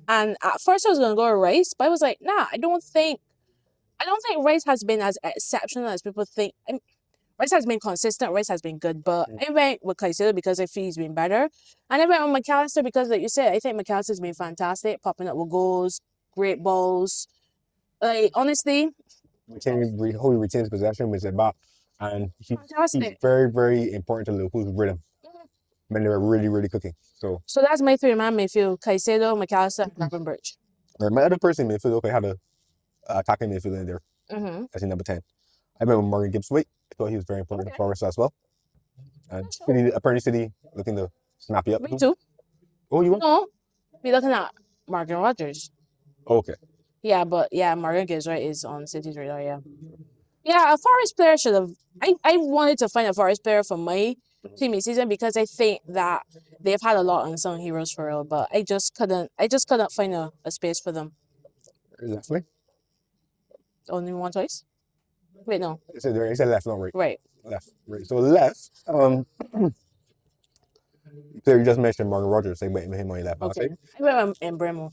at first I was gonna go with Rice, but I was like, nah, I don't think Rice has been as exceptional as people think. Rice has been consistent, Rice has been good, but I went with Caicedo because I feel he's been better. And I went with McAllister because, like you said, I think McAllister's been fantastic, popping up with goals, great balls. Like, honestly, How he retains possession with Zimbabwe. And he's very, very important to Liverpool's rhythm when they were really, really cooking. So that's my 3-man midfield: Caicedo, McAllister, and Garvin Birch. My other person in midfield, okay, had a attacking midfield in there as in number 10. I remember Morgan Gibbs-White. I thought he was very important for us as well. And apparently City looking to snap you up. Me too. Oh, you want? No, we're looking at Morgan Rogers. Okay. Yeah, but yeah, Morgan Gibbs-White is on City's radar, yeah. Yeah, a Forest player should have... I wanted to find a Forest player for my team this season because I think that they've had a lot of unsung heroes for real, but I just couldn't find a space for them. Left wing? Only one choice? Wait, no. It said left, not right. Right. Left. Right. So left, you just mentioned Morgan Rogers, they went with him on your left. Okay. I remember Embremo.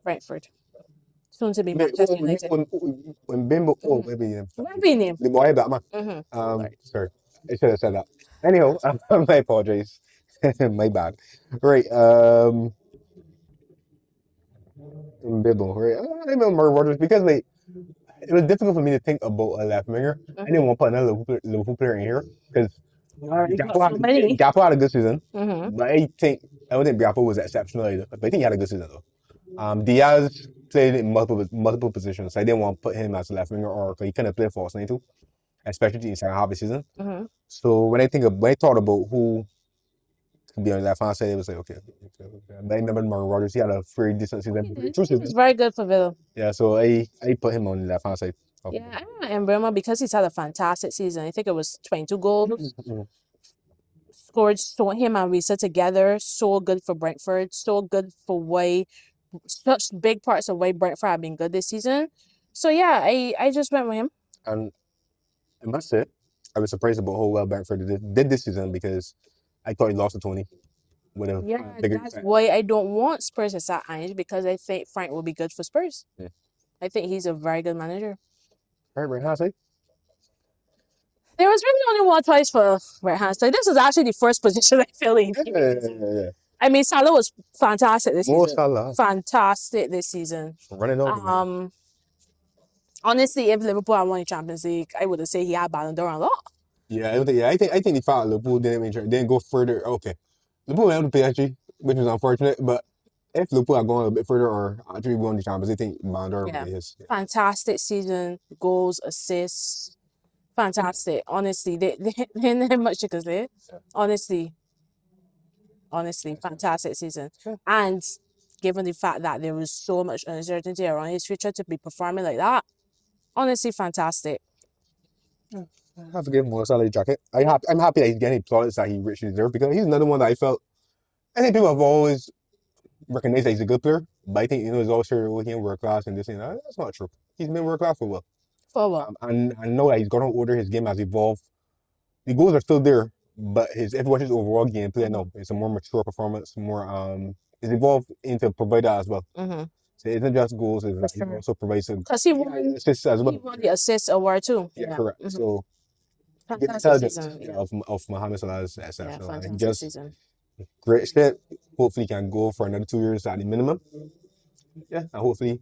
Brentford. Soon to be Manchester United. When Bimbo, maybe name. The boy Batman. Sorry, I should have said that. Anyhow, my apologies. My bad. Right. Bimbo. Right. I remember Morgan Rogers because it was difficult for me to think about a left winger. I didn't want to put another Liverpool player in here because Gappo had a good season. But I don't think Gappo was exceptional either. But I think he had a good season though. Diaz played in multiple positions, so I didn't want to put him as a left winger or he couldn't play false nine too, especially in second half of the season. So when I thought about who could be on the left hand side, it was like okay. But I remember Morgan Rogers, he had a very decent season. He was very good for Villa. Yeah, so I put him on the left hand side. Yeah, I remember Embremo because he's had a fantastic season. I think it was 22 goals. Scored him and Marissa together. So good for Brentford. So good for why such big parts of why Brentford have been good this season. So yeah, I just went with him. And I must say, I was surprised about how well Brentford did this season because I thought he lost to Tony. That's why I don't want Spurs to start Ange because I think Frank will be good for Spurs. Yeah. I think he's a very good manager. Right hand side. There was really only one choice for right hand side. This was actually the first position I feel in. Yeah. I mean, Salah was fantastic this season. Salah. Fantastic this season. Running over. Honestly, if Liverpool had won the Champions League, I would have said he had Ballon d'Or a lot. Yeah, I think the fact that Liverpool didn't go further. Okay, Liverpool went to PSG, which was unfortunate. But if Liverpool had gone a bit further or actually won the Champions League, I think Ballon d'Or would be his. Yeah. Fantastic season, goals, assists, fantastic. Honestly, they didn't have much you could say. Honestly, fantastic season. Sure. And given the fact that there was so much uncertainty around his future to be performing like that, honestly, fantastic. I have to give him a solid jacket. I'm happy that he's getting plaudits that he richly deserves because he's another one that I think people have always recognized that he's a good player, but I think he's always sure looking world class and this and that. That's not true. He's been world class for a while. And I know that he's gotten older, his game has evolved. The goals are still there, but if you watch his overall gameplay, no, it's a more mature performance, it's evolved into provider as well. So it isn't just goals, he also provides some assists as well. He won the assist award too. Yeah, correct. So the Fantastic intelligence season. Yeah, of Mohamed Salah is yeah, exceptional. And he fantastic just season. great step. Hopefully, can go for another 2 years at the minimum. Yeah, and hopefully,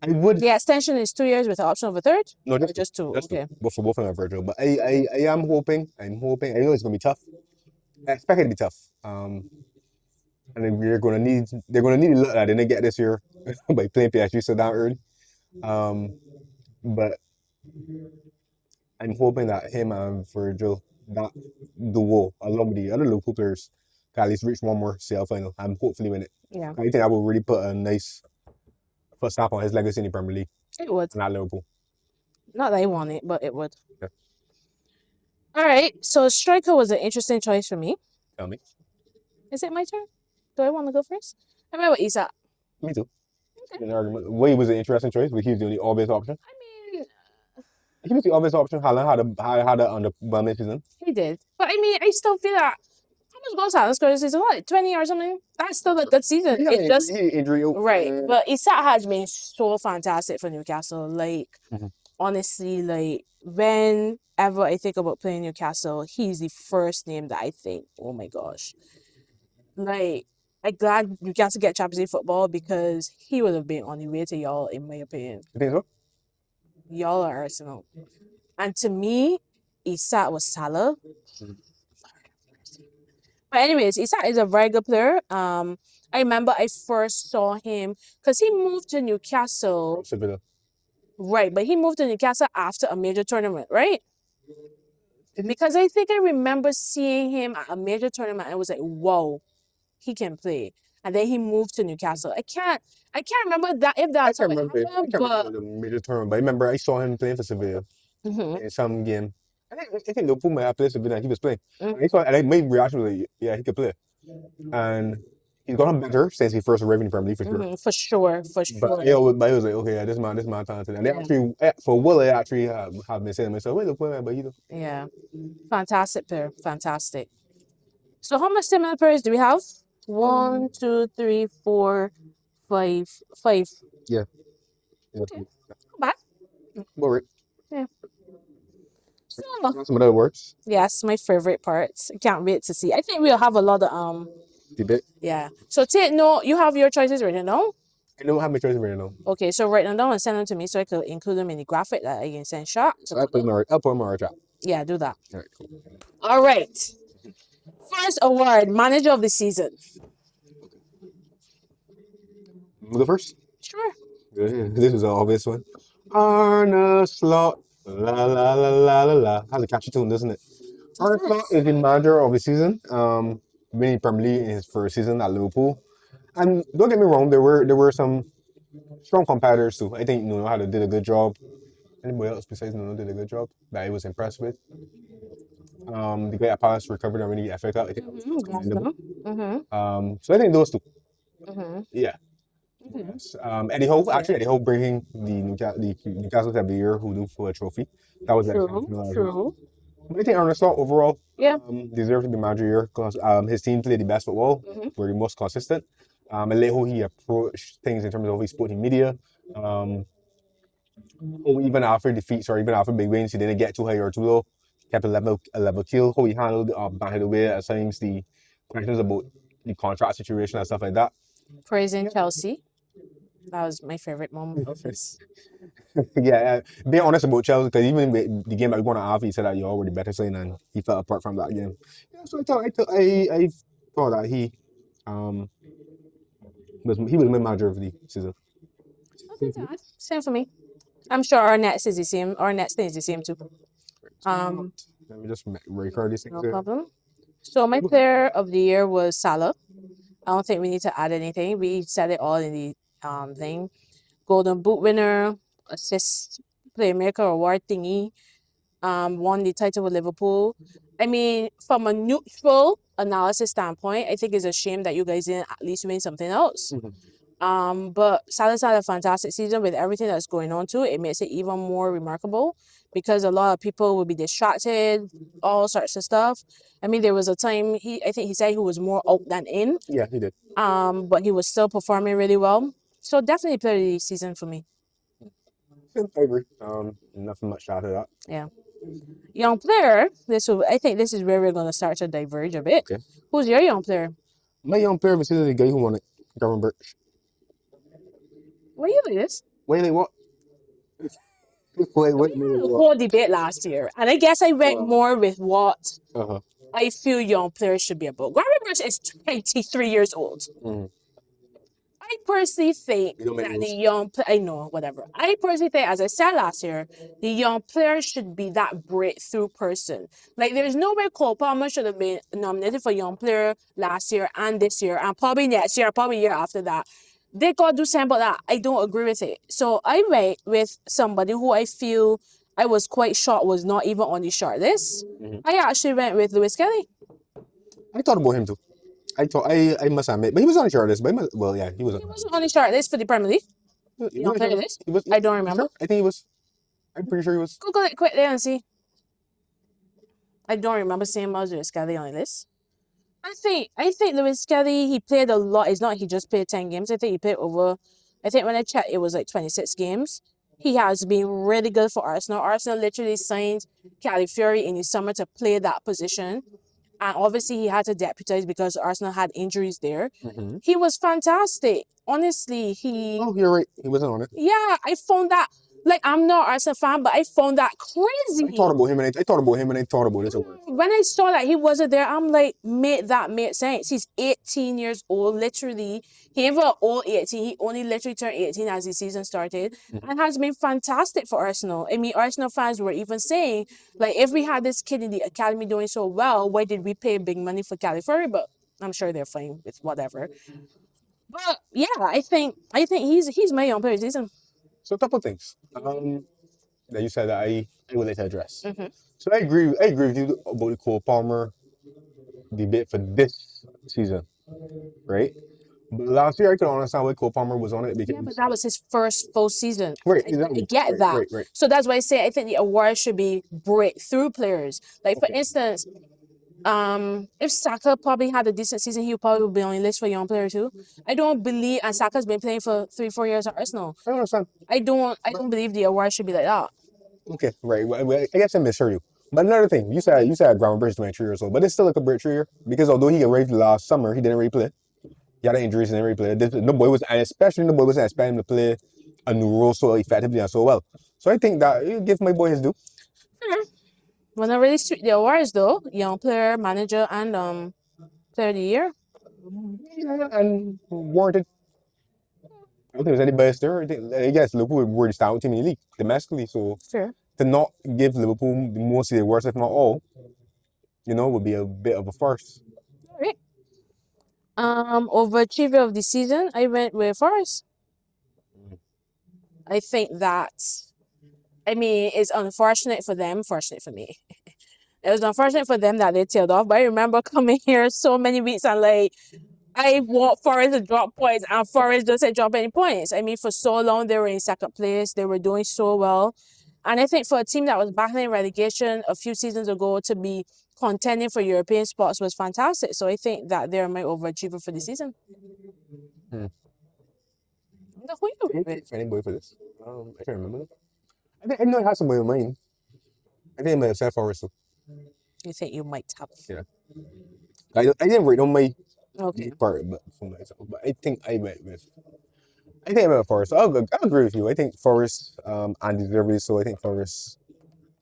I would. The extension is 2 years with the option of a third? No, Or just just two? just Okay. but for both of them, Virgil. But I am hoping. I'm hoping. I know it's gonna be tough. I expect it to be tough. And then they're gonna need a lot that they didn't get this year by playing PSG so down early. But I'm hoping that him and Virgil, that duo, along with the other Liverpool players, can at least reach one more CL final and hopefully win it. Yeah, I think that will really put a nice first stamp on his legacy in the Premier League it would. and at Liverpool. Not that I want it, but it would. Yeah. All right. So striker was an interesting choice for me. Tell me. Is it my turn? Do I want to go first? I remember Isak. Me too. Okay. An argument. Way was an interesting choice, but he was the only obvious option. I mean, He was the obvious option. Haaland had a underwhelming season. he did. But I mean, I still feel that how much goals Haaland scored this season? What, 20 or something? That's still a good season. Yeah, It's just injury. right. But Isak has been so fantastic for Newcastle. Like, Mhm. honestly, like whenever I think about playing Newcastle, he's the first name that I think, oh my gosh. Like, I'm glad Newcastle get Champions League football because he would have been on the way to y'all, in my opinion. You think so? Y'all are Arsenal. And to me, Isak was Salah. Mhm. But anyways, Isak is a very good player. I remember I first saw him because he moved to Newcastle. Sevilla. Right, but he moved to Newcastle after a major tournament, right? Did he? Because I think I remember seeing him at a major tournament and I was like, whoa, he can play. And then he moved to Newcastle. I can't remember that if I that's can't what remember. I happened, can't but remember the major tournament, but I remember I saw him playing for Sevilla Mhm, in some game. I think Liverpool might have played Sevilla and he was playing. mhm, And I saw, and my reaction was like, yeah, he could play. And he's gotten better since he first arrived in the Premier League for sure. mhm, for sure, But I was like, okay, yeah, this man talented. And they Yeah. actually, for Will, I actually have been saying to myself, wait, look, man, but he don't. Yeah. Fantastic player. Fantastic. So how much similar players do we have? 1, 2, 3, 4, 5. 5. Yeah. Okay. Not bad. Well, right. So Some other words. yes, my favorite parts. I can't wait to see. I think we'll have a lot of Debate. yeah. So take note, you have your choices written down. I don't have my choice right now. Okay, so write them down and send them to me so I could include them in the graphic that I can send shot. So I'll put him on our chat. Yeah, do that. All right, cool. All right. First award, manager of the season. You go first. Sure. This is an obvious one. Arne Slot. La la la la la la. Has a catchy tune, doesn't it? Arne Slot is the manager of the season. Winning Premier League in his first season at Liverpool. And don't get me wrong, there were some strong competitors too. I think Nuno did a good job. Anybody else besides Nuno did a good job that I was impressed with. The guy at Palace recovered and winning the FA Cup. I think that was commendable. So I think those two. Yeah. Okay. Yes. Eddie Howe, actually, Eddie Howe bringing the Newcastle every year who do for a trophy. That was exceptional as well. True. But I think Arne Slot overall Yeah. deserves to be manager here because his team played the best football, were the most consistent. I like how he approached things in terms of his sporting media. Even after defeats or even after big wins, he didn't get too high or too low. Kept a level keel. How he handled back the way at times the questions about the contract situation and stuff like that. Praising Chelsea. That was my favorite moment of this. Yeah, being honest about Chelsea, because even with the game that we won at half, he said that you're already better saying, and he fell apart from that game. Yeah, so I thought that he was my manager of the season. Same for me. I'm sure our next is the same. Our next thing is the same too. Let me just record these things. No here. problem. So my player of the year was Salah. I don't think we need to add anything. We said it all in the thing. Golden Boot winner, assist playmaker award thingy. Won the title with Liverpool. I mean, from a neutral analysis standpoint, I think it's a shame that you guys didn't at least win something else. But Salah's had a fantastic season with everything that's going on too. It makes it even more remarkable because a lot of people will be distracted, all sorts of stuff. I mean, there was a time I think he said he was more out than in. Yeah, he did. But he was still performing really well. So definitely player of the season for me. I agree. Nothing much to add to that. Yeah. Young player. I think this is where we're gonna start to diverge a bit. Okay. Who's your young player? My young player was the guy who won it, Gavin Birch. What you like this? Wait, what? Wait, We what? had a whole debate last year, and I guess I went more with what Uh-huh. I feel young players should be about. Gary Birch is 23 years old. Mm. I personally think You don't make that the rules. young I know, whatever. I personally think, as I said last year, the young player should be that breakthrough person. Like, there's no way Cole Palmer should have been nominated for young player last year and this year, and probably next year, probably year after that. They got to do something about that. I don't agree with it. So I went with somebody who I feel I was quite shocked was not even on the short list. Mhm. I actually went with Lewis Kelly. I thought about him too. I must admit, but he was on the short list. But he was. He wasn't on the short list for the Premier League. Young player list. He was. I don't remember. Sure? I think he was. I'm pretty sure he was. Google it quickly and see. I don't remember seeing Lewis Kelly on the list. I think Lewis Kelly, he played a lot. It's not he just played 10 games. I think he played over, I think when I checked, it was like 26 games. He has been really good for Arsenal. Arsenal literally signed Calafiori in the summer to play that position. And obviously he had to deputize because Arsenal had injuries there. Mm-hmm. He was fantastic. Honestly, Oh, you're right. He wasn't on it. yeah, I found that, like, I'm not an Arsenal fan, but I found that crazy. I thought about him and I thought about this award. When I saw that he wasn't there, I'm like, mate, that made sense. He's 18 years old, literally. He ain't an old 18. He only literally turned 18 as the season started and has been fantastic for Arsenal. I mean, Arsenal fans were even saying, like, if we had this kid in the academy doing so well, why did we pay big money for Calafiori? But I'm sure they're fine with whatever. But yeah, I think he's my young player season. So a couple things that you said that I would like to address. Mm-hmm. So I agree with you about the Cole Palmer debate for this season, right? But last year I could understand why Cole Palmer was on it because Yeah, but that was his first full season. right, I exactly. get that. Right. So that's why I say I think the award should be breakthrough players. Like, for instance, if Saka probably had a decent season, he would probably be on the list for young player too. I don't believe, and Saka's been playing for 3-4 years at Arsenal. I understand. I don't believe the award should be like that. Okay, right. Well, I guess I misheard you. But another thing, you said Ground Bridge 23 years old, but it's still like a breakthrough year because although he arrived last summer, he didn't really play. He had injuries and didn't really play. The boy was, and especially the boy wasn't expecting him to play a new role so effectively and so well. So I think that you give my boy his due. When I really sweep the awards though, young player, manager, and player of the year. Yeah, and warranted. I don't think there's any bias there. I guess Liverpool were the stout team in the league domestically, so Fair. to not give Liverpool most of the awards, if not all, would be a bit of a farce. All right. Overachiever of the season, I went with Forest. I think that, I mean, it's unfortunate for them, fortunate for me. It was unfortunate for them that they tailed off, but I remember coming here so many weeks and like, I want Forest to drop points, and Forest doesn't drop any points. I mean, for so long, they were in second place. They were doing so well. And I think for a team that was battling relegation a few seasons ago to be contending for European spots was fantastic. So I think that they're my overachiever for the season. Hmm. Who you with? Any boy for this? I can't remember. I know I had somebody in mind. I think I might have said Forest too. You think you might have? Yeah. I didn't write on my Okay. part, but for myself. But I think I went with Forest. So I'll agree with you. I think Forest and deservedly so. I think Forest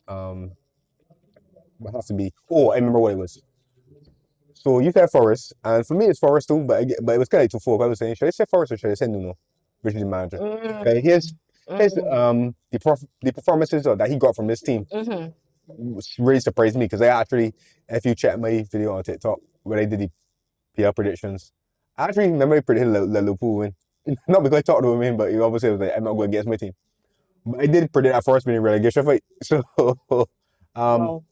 would have to be. Oh, I remember what it was. So you said Forest, and for me it's Forest too. But it was kind of like two four. I was saying, should I say Forest or should I say Nuno, which is the manager? Okay, his the performances that he got from this team really surprised me because I actually, if you check my video on TikTok where I did the PR predictions, I actually remember I predicted Liverpool win. Not because I talked to him, but he obviously was like, I'm not going against my team. But I did predict that Forest being in relegation fight. So, Wow.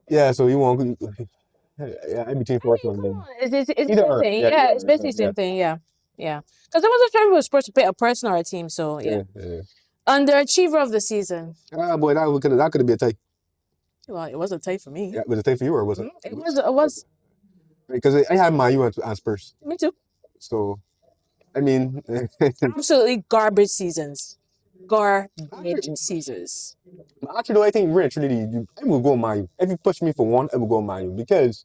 yeah. So you want, yeah, I'm between Forest and them. It's the Either same or. thing. Yeah, Yeah, either it's or, basically the yeah. same thing. Yeah, yeah. Because there was a time we were supposed to pick a person or a team. So yeah. Underachiever of the season. Ah, boy, that could be a tie. Well, it was a tie for me. Yeah, was it a tie for you or was it? It was. Because I had Man U and Spurs. Me too. So, I mean, Absolutely garbage seasons. garbage seasons. Actually, though, I think really truly, I will go Man U. If you push me for one, I will go Man U because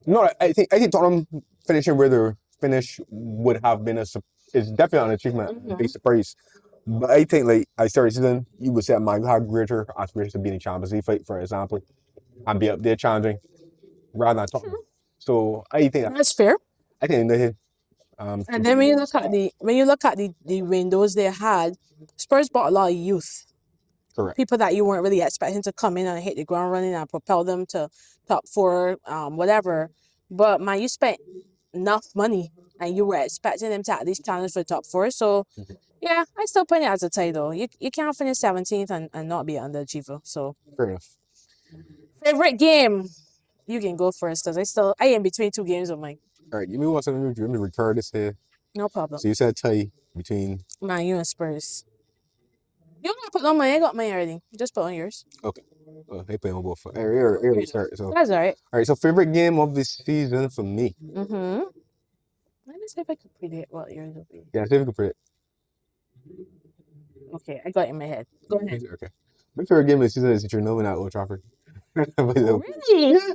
no, I think Tottenham finishing where they finish would have been is definitely an achievement, a big surprise. But I think like I started season, you would say that Man U had greater aspirations to be in the Champions League fight, for example, and be up there challenging rather than Tottenham. So I think That's fair. I think United. And then when you look at the windows they had, Spurs bought a lot of youth. Correct. People that you weren't really expecting to come in and hit the ground running and propel them to top four, whatever. But man, you spent enough money and you were expecting them to at least challenge for the top four. So yeah, I still put it as a title. You can't finish 17th and not be an underachiever. So Fair enough. favorite game. You can go first because I am between two games of mine. All right, give me one second. Let me record this here. No problem. So you said tie between Man, you and Spurs. You don't put on mine. I got mine already. Just put on yours. Okay. They play on both. Here start. So That's all right. all right. So favorite game of this season for me. Mm-hmm. Let me see if I can predict what yours will be. Yeah, see if we can predict. Okay, I got it in my head. Go ahead. Okay. My favorite game of the season is Chernobyl at Old Trafford. Really? Yeah.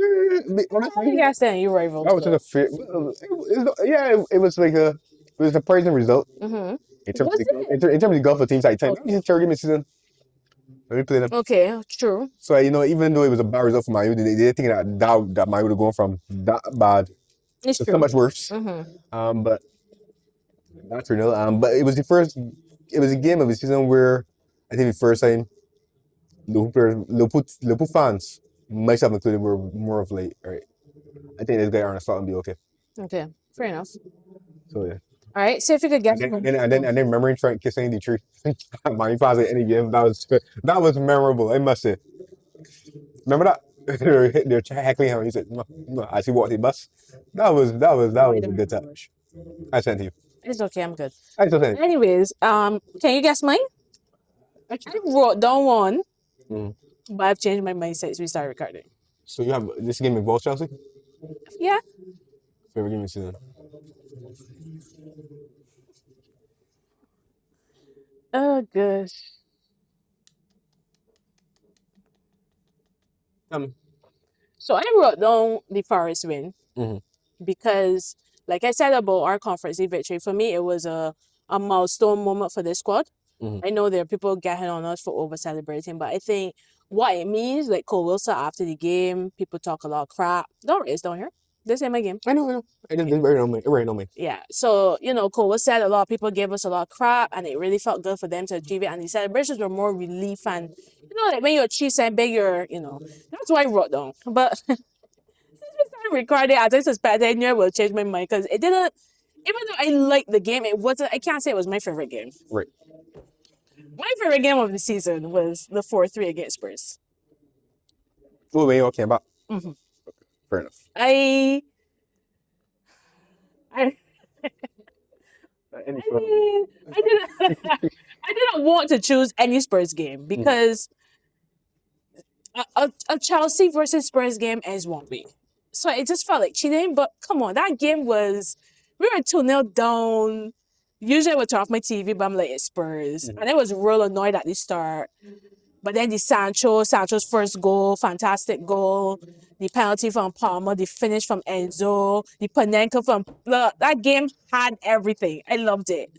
I Honestly, think I stand you rivals. that was just a fair. It was like it was a surprising result Mm-hmm. in terms Was of in terms of golf for teams like time. Okay. Third game of the season. Let me play them. Okay, true. So even though it was a bad result for Mayu, they didn't think that Mayu would have gone from that bad It's to true. so much worse. Mm-hmm. But that's real. But it was a game of the season where I think the first time Liverpool fans, myself included, were more of like, all right, I think this guy Arne Slot will be okay. Okay, fair enough. So yeah. All right, see if you could guess. And then remembering Trent kissing the tree. My fans at any game, that was memorable. I must say. Remember that? They're heckling him. He said, "No, as he walked the bus." That was a good touch. I sent you. It's okay, I'm good. I still sent you. Anyways, can you guess mine? I wrote down one, but I've changed my mind since we started recording. So you have this game involves Chelsea? Yeah. Favorite game of the season? Oh gosh. So I wrote down the Forest win because, like I said about our conference league victory, for me it was a milestone moment for this squad. I know there are people getting on us for over celebrating, but I think what it means, like Cole Wilson after the game, people talk a lot of crap. Don't raise down here. This ain't my game. I know. It is very on me. Yeah. So, Cole said a lot of people gave us a lot of crap and it really felt good for them to achieve it. And the celebrations were more relief and, like when you achieve something big, that's what I wrote down. But since we started recording, as I suspected, I knew I would change my mind because it didn't, even though I liked the game, I can't say it was my favorite game. Right. My favorite game of the season was the 4-3 against Spurs. Oh, wait, okay, but fair enough. I didn't want to choose any Spurs game because a Chelsea versus Spurs game is 1 week. So it just felt like cheating. But come on, that game we were 2-0 down. Usually I would turn off my TV, but I'm like, it's Spurs. And I was real annoyed at the start. But then the Sancho's first goal, fantastic goal. The penalty from Palmer, the finish from Enzo, the Panenka from... that game had everything. I loved it.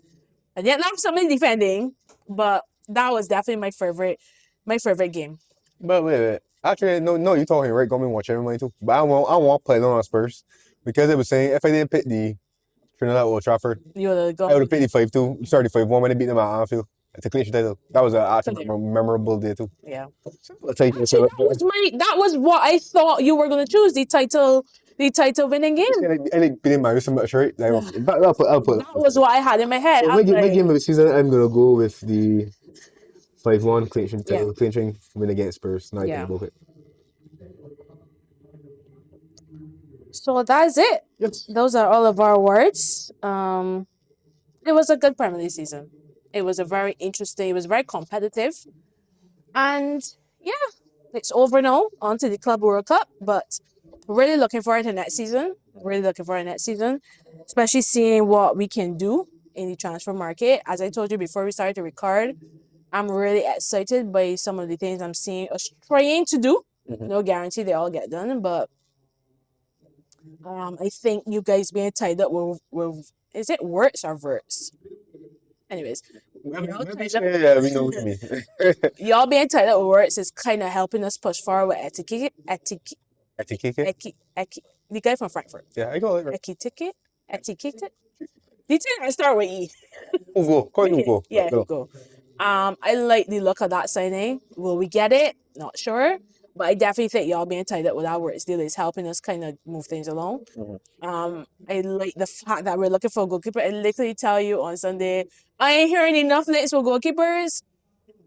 I didn't love somebody defending, but that was definitely my favorite game. But wait. Actually, no, you're talking right. Go me watch everybody too. But I want to play on Spurs because it was saying if I didn't pick the Trinidad Old Trafford, I would have picked the 5-2. Sorry, 5-1 when they beat them at Anfield. It's a clinch title. That was actually a memorable day too. Yeah. Actually, that was what I thought you were gonna choose, the title winning game. I like beating Marissa much, right? I'll put that was what I had in my head. So my game of the season, I'm gonna go with the 5-1 clinching win against Spurs. Now I both it. So that's it. Yes. Those are all of our words. It was a good Premier League season. It was very competitive. And yeah, it's over now. On to the Club World Cup. But really looking forward to next season. Especially seeing what we can do in the transfer market. As I told you before we started to record, I'm really excited by some of the things I'm seeing us trying to do. No guarantee they all get done, but I think you guys being tied up with is it words or verts? Anyways, y'all tied up. Yeah, we know what you mean. Y'all being tied up with words is kind of helping us push forward with Etiquette. the guy from Frankfurt. Yeah, I got it right. Etiquette. The thing I start with E. Hugo. Yeah, Hugo. I like the look of that signing. Will we get it? Not sure. But I definitely think y'all being tied up with our words deal is helping us kind of move things along. I like the fact that we're looking for a goalkeeper. I literally tell you on Sunday, I ain't hearing enough lists for goalkeepers.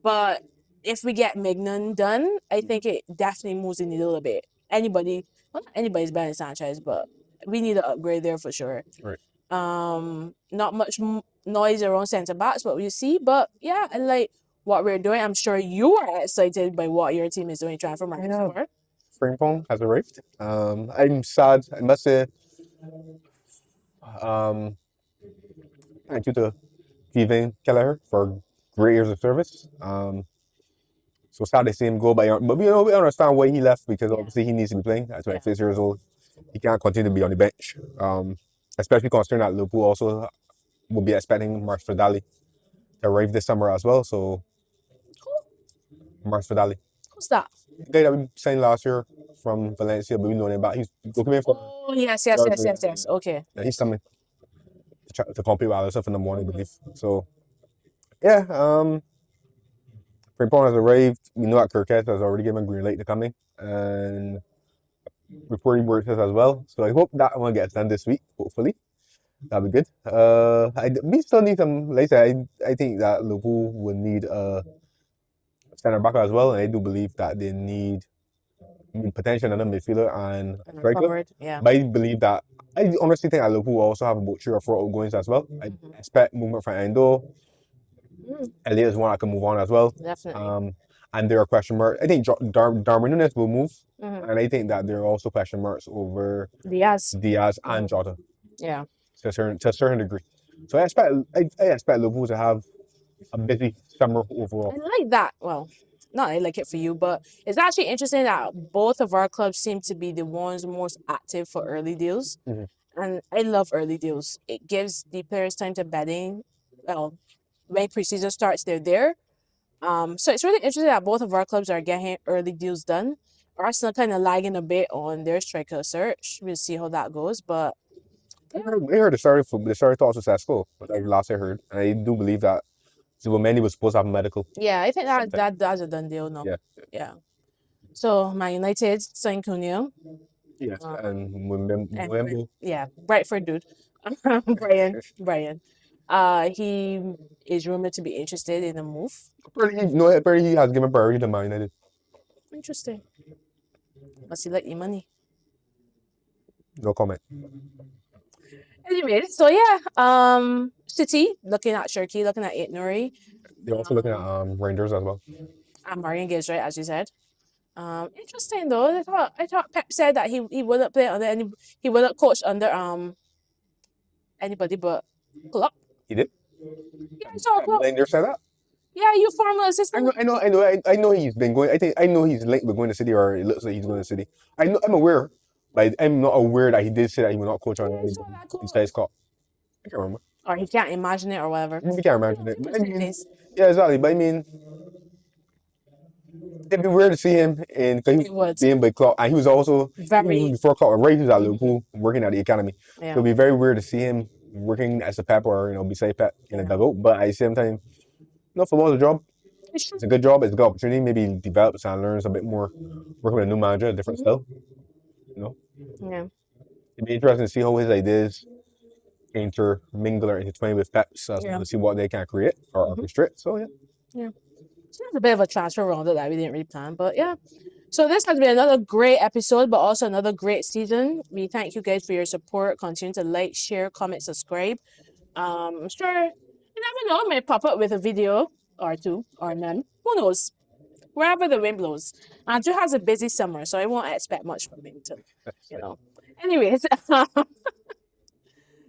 But if we get Mignon done, I think it definitely moves the needle a bit. Well, not anybody's better than Sanchez, but we need an upgrade there for sure. Right. Not much noise around centre backs, what we see, but yeah, I like what we're doing. I'm sure you are excited by what your team is doing transfer market for. Frimpong has arrived. I'm sad. I must say, thank you to Steven Kelleher for great years of service. So sad to see him go, but we understand why he left because obviously he needs to be playing at 26 years old. He can't continue to be on the bench. Especially considering that Liverpool also will be expecting Marc Vidal to arrive this summer as well. So Marc Vidal. Who's that? The guy that we signed last year from Valencia, but we know him back. He's looking for. Oh yes. Okay. Yeah, he's coming to compete with Alisson in the morning, I believe. So yeah, Frimpong has arrived. We know that Kirkett has already given green light to coming, and reporting works as well. So I hope that one gets done this week. Hopefully, that'll be good. We still need some. Like I said, I think that Liverpool will need a centre back as well, and I do believe that they need potential another midfielder and a striker. Forward, yeah. But I believe that I honestly think that Liverpool also have about 3 or 4 outgoings as well. I expect movement from Endo. Elliot is one that can move on as well. Definitely. And there are question marks. I think Darwin Núñez will move, and I think that there are also question marks over Diaz and Jota. Yeah. To a certain degree. So I expect Liverpool to have a busy summer overall. I like that. Well, not I like it for you, but it's actually interesting that both of our clubs seem to be the ones most active for early deals. And I love early deals. It gives the players time to bedding. Well, when preseason starts, they're there. So it's really interesting that both of our clubs are getting early deals done. Arsenal kind of lagging a bit on their striker search. We'll see how that goes, but I heard the started talks with Sesko, like last I heard, and I do believe that Zubomeni was supposed to have a medical. Yeah, I think that's a done deal. No. Yeah. So Man United signed Cunha. Yes, and Mbembo. Yeah, Brightford dude. Brian. He is rumored to be interested in a move. Apparently he has given priority to Man United. Interesting. Must he like the money? No comment. Anyway, so yeah, City looking at Shirky, looking at Nuri. They're also looking at Rangers as well. And Marion Gibbs, right, as you said. Interesting though. I thought Pep said that he wouldn't play under he wouldn't coach under anybody but Klopp. He did. Yeah, I saw Klopp. Rangers said that. Yeah, you former assistant. I know he's been going. I know he's linked with going to City, or it looks like he's going to City. I'm aware, but I'm not aware that he did say that he will not coach on anybody instead Scott. I can't remember. Or he can't imagine it or whatever. He can't imagine it. But I mean, yeah, exactly. But I mean, it'd be weird to see him in being by Klopp, and he was also before Klopp, right? He was at Liverpool working at the academy. Yeah. So it'd be very weird to see him working as a Pep or beside Pep in a dugout. But at the same time, football's a job. It's a good job. It's a good opportunity. Maybe he develops and learns a bit more working with a new manager, a different style. Yeah. It'd be interesting to see how his ideas intermingle or intertwine with Pep's to see what they can create or orchestrate. So yeah. So that's a bit of a transfer round that we didn't really plan, but yeah. So this has been another great episode, but also another great season. We thank you guys for your support. Continue to like, share, comment, subscribe. I'm sure you never know, it may pop up with a video or two or none. Who knows? Wherever the wind blows. Andrew has a busy summer, so I won't expect much from him to, Anyways,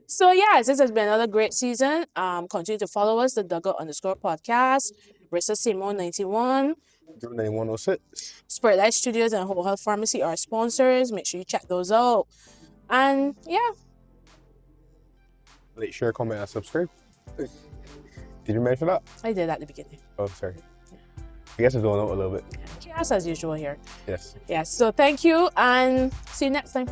So yes, this has been another great season. Continue to follow us, the Dugout_podcast, Marissa Simone 91, 9106. Spirit Life Studios, and Whole Health Pharmacy are sponsors. Make sure you check those out. And yeah, Like, share, comment, and subscribe. Did you mention that? I did at the beginning. Oh, sorry. I guess it's going out a little bit. Chaos as usual here. Yes. Yes. So thank you, and see you next time.